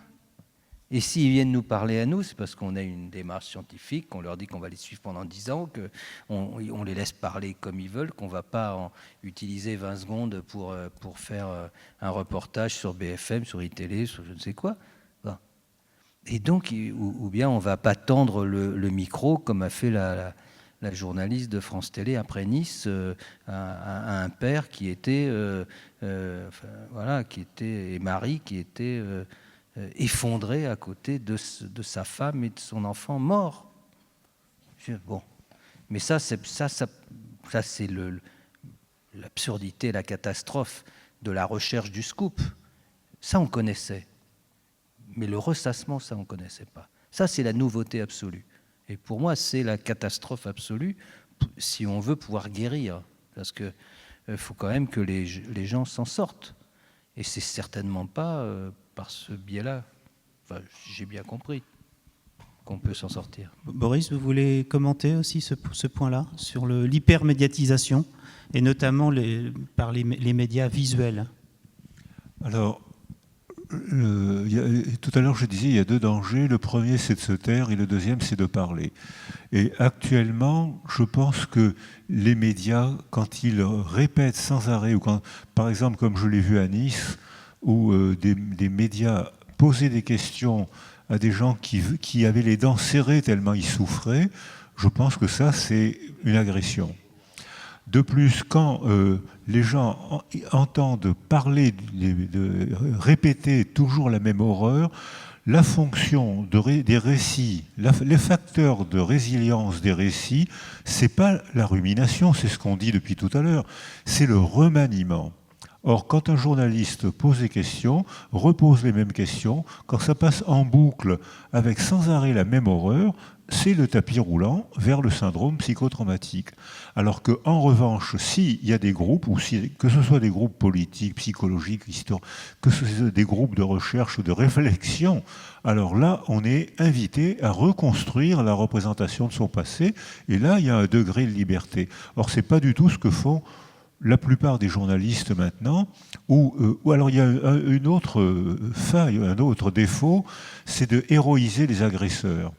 [SPEAKER 5] Et s'ils viennent nous parler à nous, c'est parce qu'on a une démarche scientifique, qu'on leur dit qu'on va les suivre pendant 10 ans, qu'on les laisse parler comme ils veulent, qu'on ne va pas utiliser 20 secondes pour faire un reportage sur BFM, sur iTélé, sur je ne sais quoi. Et donc, ou bien on ne va pas tendre le micro, comme a fait la journaliste de France Télé après Nice, à un père qui était, et Marie, qui était effondré à côté de sa femme et de son enfant mort. Bon, mais ça c'est l'absurdité, la catastrophe de la recherche du scoop. Ça, on connaissait. Mais le ressassement, ça, on ne connaissait pas. Ça, c'est la nouveauté absolue. Et pour moi, c'est la catastrophe absolue si on veut pouvoir guérir. Parce qu'il faut quand même que les gens s'en sortent. Et c'est certainement pas par ce biais-là, enfin, j'ai bien compris, qu'on peut s'en sortir.
[SPEAKER 3] Boris, vous voulez commenter aussi ce point-là, sur l'hypermédiatisation, et notamment par les médias visuels?
[SPEAKER 4] Alors, tout à l'heure, je disais, il y a deux dangers. Le premier, c'est de se taire, et le deuxième, c'est de parler. Et actuellement, je pense que les médias, quand ils répètent sans arrêt, ou quand, par exemple, comme je l'ai vu à Nice, où des médias posaient des questions à des gens qui avaient les dents serrées tellement ils souffraient, je pense que ça, c'est une agression. De plus, quand les gens entendent parler, de répéter toujours la même horreur, la fonction des récits, les facteurs de résilience des récits, c'est pas la rumination, c'est ce qu'on dit depuis tout à l'heure, c'est le remaniement. Or, quand un journaliste pose des questions, repose les mêmes questions, quand ça passe en boucle avec sans arrêt la même horreur, c'est le tapis roulant vers le syndrome psychotraumatique. Alors qu'en revanche, s'il y a des groupes, que ce soit des groupes politiques, psychologiques, historiques, que ce soit des groupes de recherche ou de réflexion, alors là, on est invité à reconstruire la représentation de son passé, et là, il y a un degré de liberté. Or, ce n'est pas du tout ce que font la plupart des journalistes maintenant, ou alors il y a une autre faille, un autre défaut, c'est de héroïser les agresseurs.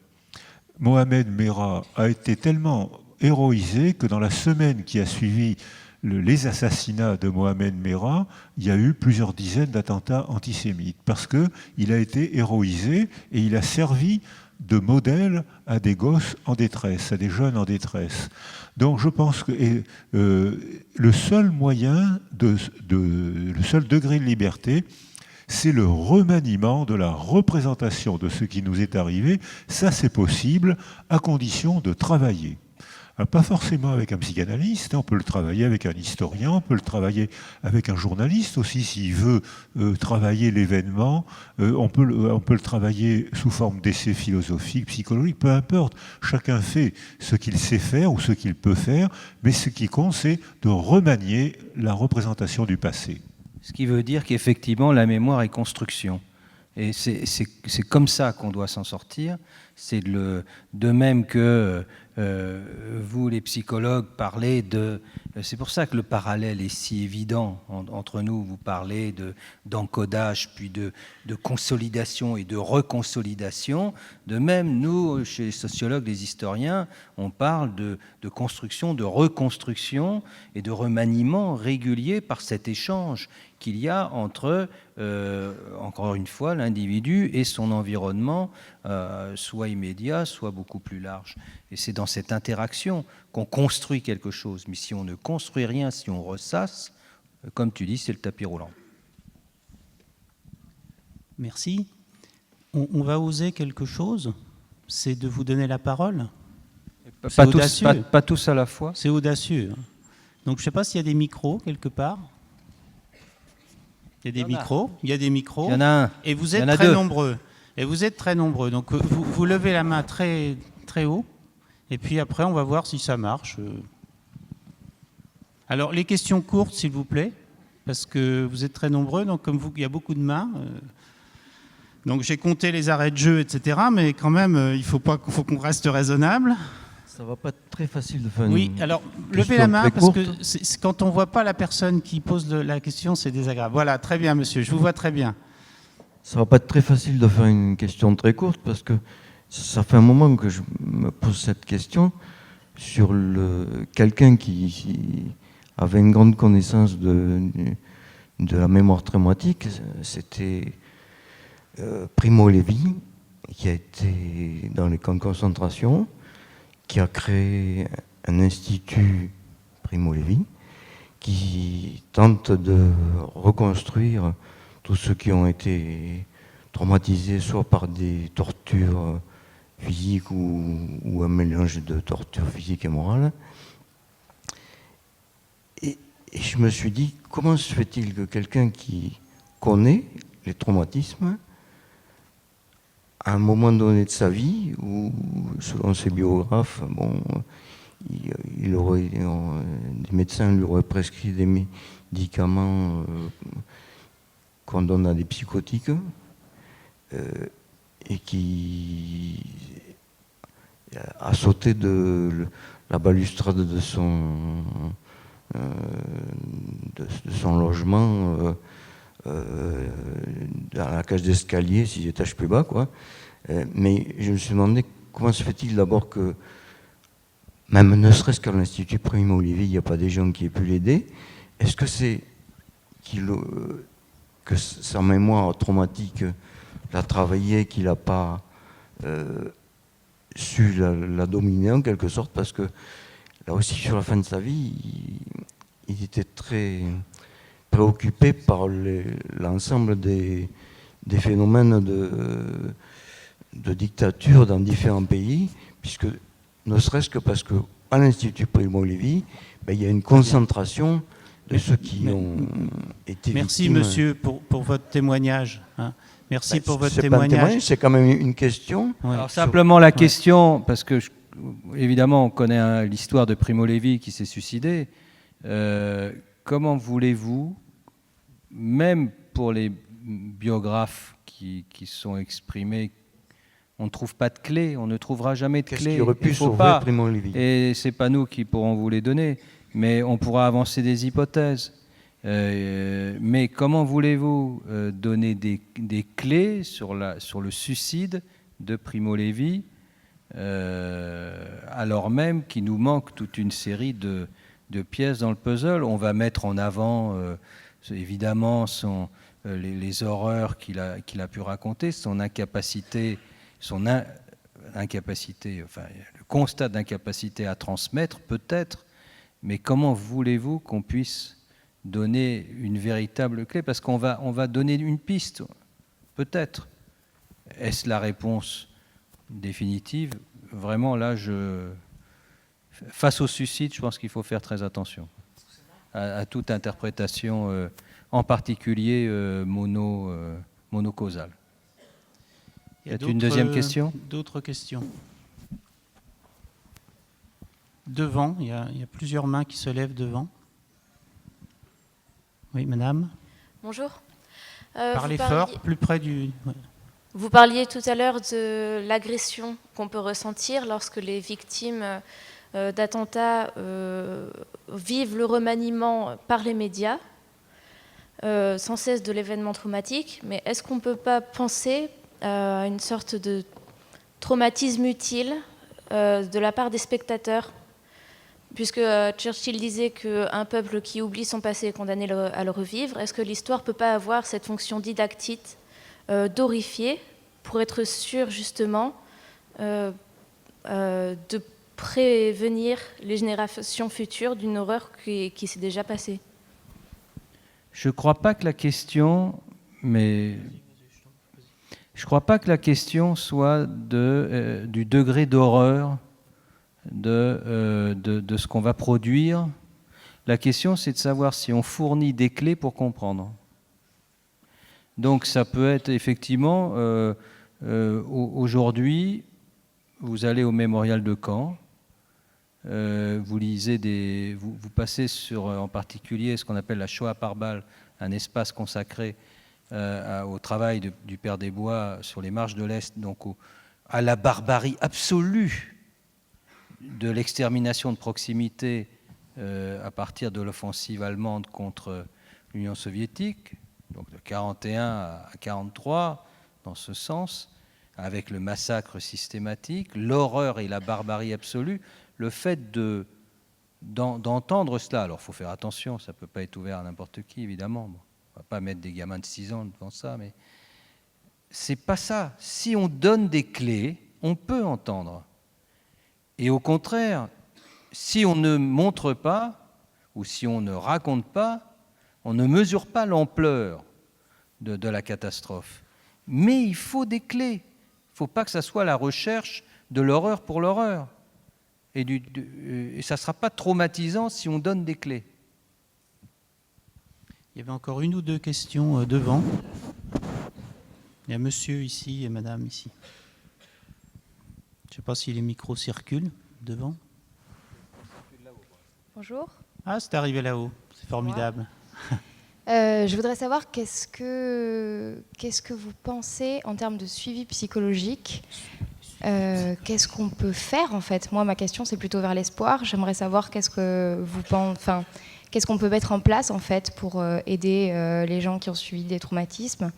[SPEAKER 4] Mohamed Merah a été tellement héroïsé que dans la semaine qui a suivi les assassinats de Mohamed Merah, il y a eu plusieurs dizaines d'attentats antisémites, parce qu'il a été héroïsé et il a servi de modèle à des gosses en détresse, à des jeunes en détresse. Donc je pense que le seul moyen, le seul degré de liberté, c'est le remaniement de la représentation de ce qui nous est arrivé. Ça, c'est possible à condition de travailler. Alors, pas forcément avec un psychanalyste, on peut le travailler avec un historien, on peut le travailler avec un journaliste aussi s'il veut travailler l'événement, on peut le travailler sous forme d'essais philosophiques, psychologiques, peu importe. Chacun fait ce qu'il sait faire ou ce qu'il peut faire, mais ce qui compte, c'est de remanier la représentation du passé.
[SPEAKER 5] Ce qui veut dire qu'effectivement, la mémoire est construction. Et c'est comme ça qu'on doit s'en sortir. C'est de même que vous, les psychologues, parlez de... C'est pour ça que le parallèle est si évident entre nous. Vous parlez d'encodage, puis de consolidation et de reconsolidation. De même, nous, chez les sociologues, les historiens, on parle de construction, de reconstruction et de remaniement régulier par cet échange qu'il y a entre, encore une fois, l'individu et son environnement, soit immédiat, soit beaucoup plus large. Et c'est dans cette interaction qu'on construit quelque chose. Mais si on ne construit rien, si on ressasse, comme tu dis, c'est le tapis roulant.
[SPEAKER 3] Merci. On va oser quelque chose, c'est de vous donner la parole.
[SPEAKER 5] Pas tous à la fois.
[SPEAKER 3] C'est audacieux. Donc je ne sais pas s'il y a des micros quelque part. Il y a des micros. Il y a des micros.
[SPEAKER 5] Il y en a un.
[SPEAKER 3] Et vous êtes très nombreux. Et vous êtes très nombreux. Donc vous levez la main très, très haut. Et puis après, on va voir si ça marche. Alors, les questions courtes, s'il vous plaît, parce que vous êtes très nombreux. Donc, comme vous, il y a beaucoup de mains. Donc, j'ai compté les arrêts de jeu, etc. Mais quand même, il faut qu'on reste raisonnable.
[SPEAKER 6] Ça va pas être très facile de faire.
[SPEAKER 3] Oui, alors, levez la main, parce que quand on ne voit pas la personne qui pose la question, c'est désagréable. Voilà, très bien, monsieur, je vous vois très bien.
[SPEAKER 6] Ça va pas être très facile de faire une question très courte, parce que ça fait un moment que je me pose cette question sur quelqu'un qui avait une grande connaissance de la mémoire traumatique. C'était Primo Levi, qui a été dans les camps de concentration, qui a créé un institut Primo Levi, qui tente de reconstruire tous ceux qui ont été traumatisés soit par des tortures physiques ou un mélange de tortures physiques et morales. Et je me suis dit, comment se fait-il que quelqu'un qui connaît les traumatismes, à un moment donné de sa vie, où, selon ses biographes, des médecins lui auraient prescrit des médicaments qu'on donne à des psychotiques, et qui a sauté de la balustrade de son logement dans la cage d'escalier, 6 étages plus bas, quoi. Mais je me suis demandé comment se fait-il d'abord que, même ne serait-ce qu'à l'Institut Primo Levi, il n'y a pas des gens qui aient pu l'aider. Est-ce que c'est que sa mémoire traumatique l'a travaillé, qu'il n'a pas su la dominer en quelque sorte, parce que là aussi, sur la fin de sa vie, il était très préoccupé par l'ensemble des phénomènes de dictature dans différents pays, puisque ne serait-ce que parce qu'à l'Institut Primo Levi, il y a une concentration de ceux qui ont été
[SPEAKER 3] Merci,
[SPEAKER 6] victimes.
[SPEAKER 3] monsieur, pour votre témoignage. Merci pour votre témoignage.
[SPEAKER 6] C'est quand même une question.
[SPEAKER 3] Ouais.
[SPEAKER 5] Alors simplement la question, parce que évidemment on connaît l'histoire de Primo Levi qui s'est suicidé. Comment voulez-vous, même pour les biographes qui sont exprimés, on ne trouve pas de clés, on ne trouvera jamais de clés.
[SPEAKER 6] Qu'est-ce qui aurait pu sauver Primo Levi ?
[SPEAKER 5] Et c'est pas nous qui pourrons vous les donner. mais on pourra avancer des hypothèses. Mais comment voulez-vous donner des clés sur le suicide de Primo Levi, alors même qu'il nous manque toute une série de pièces dans le puzzle? On va mettre en avant, évidemment, les horreurs qu'il a pu raconter, son incapacité, enfin, le constat d'incapacité à transmettre, peut-être, mais comment voulez-vous qu'on puisse donner une véritable clé? Parce qu'on va donner une piste, peut-être. Est-ce la réponse définitive? Vraiment, là, face au suicide, je pense qu'il faut faire très attention à toute interprétation, en particulier monocausale.
[SPEAKER 3] Il y a
[SPEAKER 5] une deuxième question?
[SPEAKER 3] D'autres questions? Devant, il y a plusieurs mains qui se lèvent devant. Oui, madame.
[SPEAKER 7] Bonjour.
[SPEAKER 3] Parlez fort, plus près du... Ouais.
[SPEAKER 7] Vous parliez tout à l'heure de l'agression qu'on peut ressentir lorsque les victimes d'attentats vivent le remaniement par les médias, sans cesse de l'événement traumatique. Mais est-ce qu'on ne peut pas penser à une sorte de traumatisme utile de la part des spectateurs? Puisque Churchill disait qu'un peuple qui oublie son passé est condamné à le revivre, est-ce que l'histoire ne peut pas avoir cette fonction didactique d'horrifier pour être sûr justement de prévenir les générations futures d'une horreur qui s'est déjà passée?
[SPEAKER 5] Je ne crois pas que la question, soit du degré d'horreur de ce qu'on va produire. La question, c'est de savoir si on fournit des clés pour comprendre. Donc ça peut être effectivement, aujourd'hui, vous allez au mémorial de Caen, vous lisez vous passez sur en particulier ce qu'on appelle la Shoah par balle, un espace consacré au travail du Père des Bois sur les marches de l'Est, donc à la barbarie absolue de l'extermination de proximité à partir de l'offensive allemande contre l'Union soviétique, donc de 1941 à 1943, dans ce sens, avec le massacre systématique, l'horreur et la barbarie absolue, le fait d'entendre cela. Alors il faut faire attention, ça ne peut pas être ouvert à n'importe qui, évidemment. Bon, on ne va pas mettre des gamins de 6 ans devant ça, mais c'est pas ça. Si on donne des clés, on peut entendre. Et au contraire, si on ne montre pas, ou si on ne raconte pas, on ne mesure pas l'ampleur de la catastrophe. Mais il faut des clés. Il ne faut pas que ça soit la recherche de l'horreur pour l'horreur. Et ça ne sera pas traumatisant si on donne des clés.
[SPEAKER 3] Il y avait encore une ou deux questions devant. Il y a monsieur ici et madame ici. Je ne sais pas si les micros circulent devant.
[SPEAKER 8] Bonjour.
[SPEAKER 3] Ah, c'est arrivé là-haut. C'est formidable.
[SPEAKER 8] Je voudrais savoir qu'est-ce que vous pensez en termes de suivi psychologique. Qu'est-ce qu'on peut faire en fait? Moi, ma question, c'est plutôt vers l'espoir. J'aimerais savoir qu'est-ce qu'on peut mettre en place en fait pour aider les gens qui ont subi des traumatismes,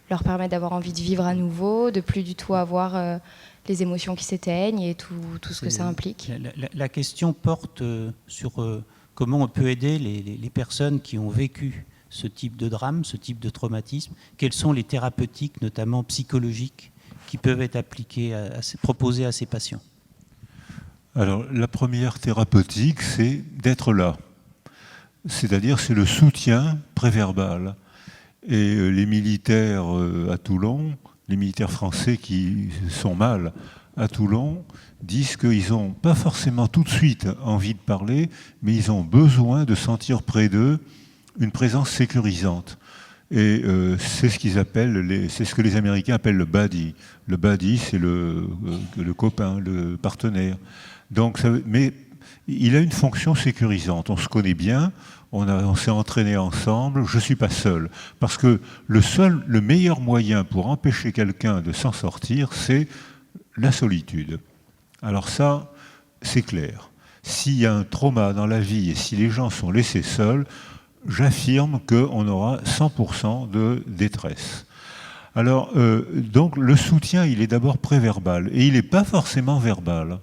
[SPEAKER 8] leur permettre d'avoir envie de vivre à nouveau, de plus du tout avoir les émotions qui s'éteignent et tout ce que ça implique.
[SPEAKER 3] La question porte sur comment on peut aider les personnes qui ont vécu ce type de drame, ce type de traumatisme. Quelles sont les thérapeutiques, notamment psychologiques, qui peuvent être appliquées, proposées à ces patients?
[SPEAKER 4] Alors, la première thérapeutique, c'est d'être là. C'est-à-dire, c'est le soutien préverbal. Et les militaires à Toulon, les militaires français qui sont mal à Toulon, disent qu'ils n'ont pas forcément tout de suite envie de parler, mais ils ont besoin de sentir près d'eux une présence sécurisante. Et c'est ce qu'ils appellent, c'est ce que les Américains appellent le buddy. Le buddy, c'est le copain, le partenaire. Donc, mais il a une fonction sécurisante. On se connaît bien, on s'est entraîné ensemble. Je ne suis pas seul. Parce que le meilleur moyen pour empêcher quelqu'un de s'en sortir, c'est la solitude. Alors ça, c'est clair. s'il y a un trauma dans la vie et si les gens sont laissés seuls, j'affirme qu'on aura 100% de détresse. Alors, donc, le soutien, il est d'abord préverbal, et il n'est pas forcément verbal.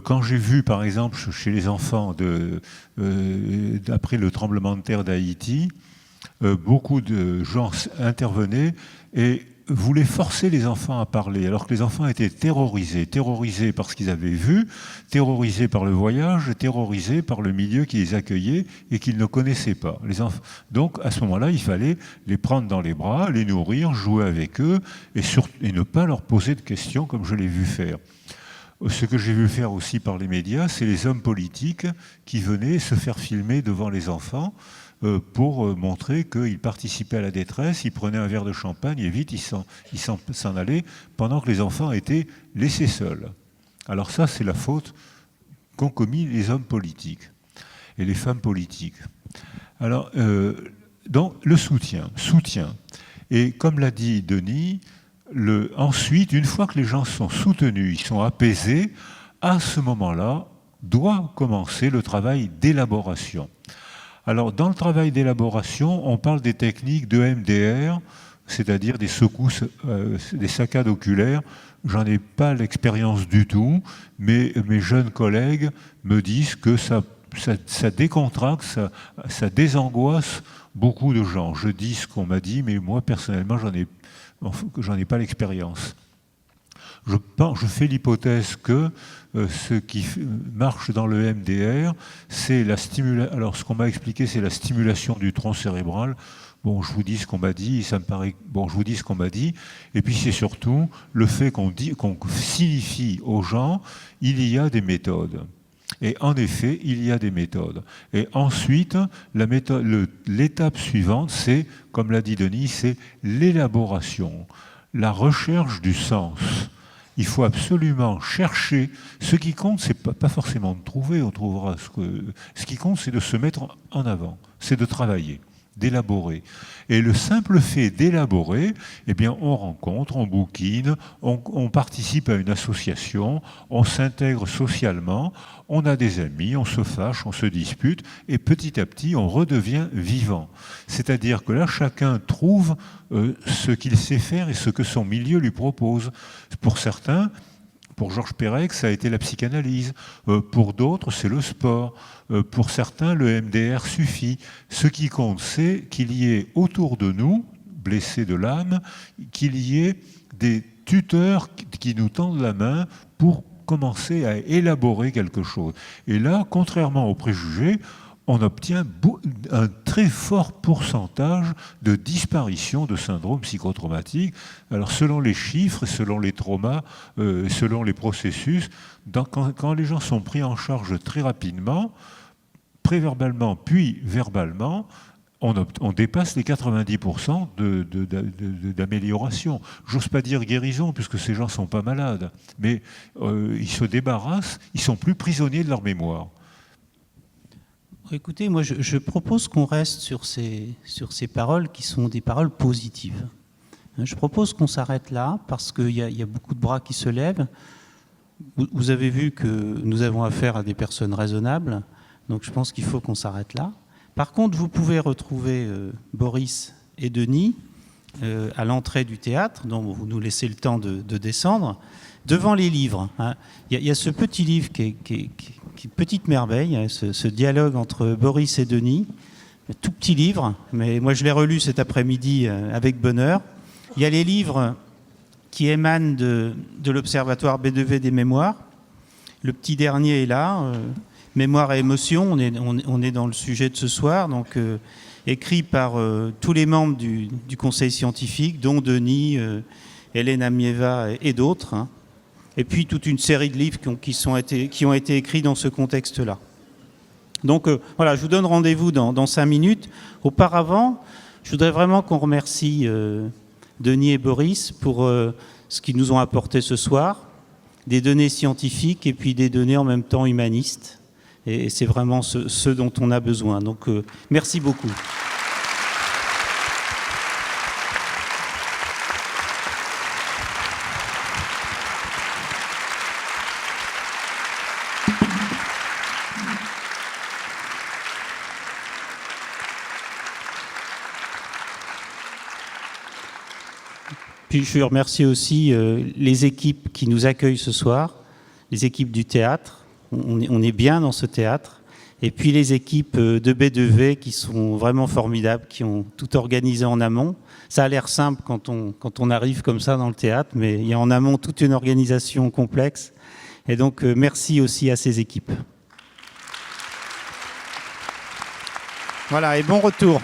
[SPEAKER 4] Quand j'ai vu, par exemple, chez les enfants, après le tremblement de terre d'Haïti, beaucoup de gens intervenaient et voulaient forcer les enfants à parler, alors que les enfants étaient terrorisés par ce qu'ils avaient vu, terrorisés par le voyage, terrorisés par le milieu qui les accueillait et qu'ils ne connaissaient pas. Donc, à ce moment-là, il fallait les prendre dans les bras, les nourrir, jouer avec eux et ne pas leur poser de questions comme je l'ai vu faire. Ce que j'ai vu faire aussi par les médias, c'est les hommes politiques qui venaient se faire filmer devant les enfants pour montrer qu'ils participaient à la détresse, ils prenaient un verre de champagne et vite ils s'en allaient pendant que les enfants étaient laissés seuls. Alors ça, c'est la faute qu'ont commis les hommes politiques et les femmes politiques. Alors, donc, le soutien. Et comme l'a dit Denis, ensuite, une fois que les gens sont soutenus, ils sont apaisés, à ce moment-là, doit commencer le travail d'élaboration. Alors, dans le travail d'élaboration, on parle des techniques de MDR, c'est-à-dire des secousses, des saccades oculaires. J'en ai pas l'expérience du tout, mais mes jeunes collègues me disent que ça décontracte, ça désangoisse beaucoup de gens. Je dis ce qu'on m'a dit, mais moi, personnellement, j'en ai pas l'expérience. Je fais l'hypothèse que ce qui marche dans le MDR, c'est la stimulation. Alors, ce qu'on m'a expliqué, c'est la stimulation du tronc cérébral. Bon, je vous dis ce qu'on m'a dit, ça me paraît. Bon, je vous dis ce qu'on m'a dit. Et puis, c'est surtout le fait qu'on signifie aux gens, il y a des méthodes. Et en effet, il y a des méthodes. Et ensuite, l'étape suivante, c'est, comme l'a dit Denis, c'est l'élaboration, la recherche du sens. Il faut absolument chercher. Ce qui compte, c'est pas forcément de trouver, on trouvera ce qui compte, c'est de se mettre en avant, c'est de travailler, d'élaborer. Et le simple fait d'élaborer, eh bien, on rencontre, on bouquine, on participe à une association, on s'intègre socialement, on a des amis, on se fâche, on se dispute, et petit à petit, on redevient vivant. C'est-à-dire que là, chacun trouve ce qu'il sait faire et ce que son milieu lui propose. Pour certains, pour Georges Perec, ça a été la psychanalyse. Pour d'autres, c'est le sport. Pour certains, le MDR suffit. Ce qui compte, c'est qu'il y ait autour de nous, blessés de l'âme, qu'il y ait des tuteurs qui nous tendent la main pour commencer à élaborer quelque chose. Et là, contrairement aux préjugés, on obtient un très fort pourcentage de disparition de syndrome psychotraumatique. Alors, selon les chiffres, selon les traumas, selon les processus, quand les gens sont pris en charge très rapidement, préverbalement puis verbalement, on dépasse les 90% d'amélioration. J'ose pas dire guérison, puisque ces gens ne sont pas malades, mais ils se débarrassent, ils sont plus prisonniers de leur mémoire.
[SPEAKER 3] Écoutez, moi je propose qu'on reste sur ces paroles qui sont des paroles positives. Je propose qu'on s'arrête là, parce qu'il y a beaucoup de bras qui se lèvent. Vous avez vu que nous avons affaire à des personnes raisonnables, donc je pense qu'il faut qu'on s'arrête là. Par contre, vous pouvez retrouver Boris et Denis à l'entrée du théâtre, dont vous nous laissez le temps de descendre, devant les livres. Il y a ce petit livre qui est une petite merveille, ce dialogue entre Boris et Denis, un tout petit livre, mais moi je l'ai relu cet après-midi avec bonheur. Il y a les livres qui émanent de l'Observatoire B2V des mémoires. Le petit dernier est là, Mémoire et émotion, on est dans le sujet de ce soir, donc écrit par tous les membres du conseil scientifique, dont Denis, Hélène Amieva et d'autres. Et puis toute une série de livres qui ont été écrits dans ce contexte-là. Donc voilà, je vous donne rendez-vous dans 5 minutes. Auparavant, je voudrais vraiment qu'on remercie Denis et Boris pour ce qu'ils nous ont apporté ce soir, des données scientifiques et puis des données en même temps humanistes. Et c'est vraiment ce dont on a besoin. Donc merci beaucoup. Puis je remercie aussi les équipes qui nous accueillent ce soir, les équipes du théâtre. On est bien dans ce théâtre. Et puis les équipes de B2V qui sont vraiment formidables, qui ont tout organisé en amont. Ça a l'air simple quand on arrive comme ça dans le théâtre, mais il y a en amont toute une organisation complexe. Et donc merci aussi à ces équipes. Voilà, et bon retour.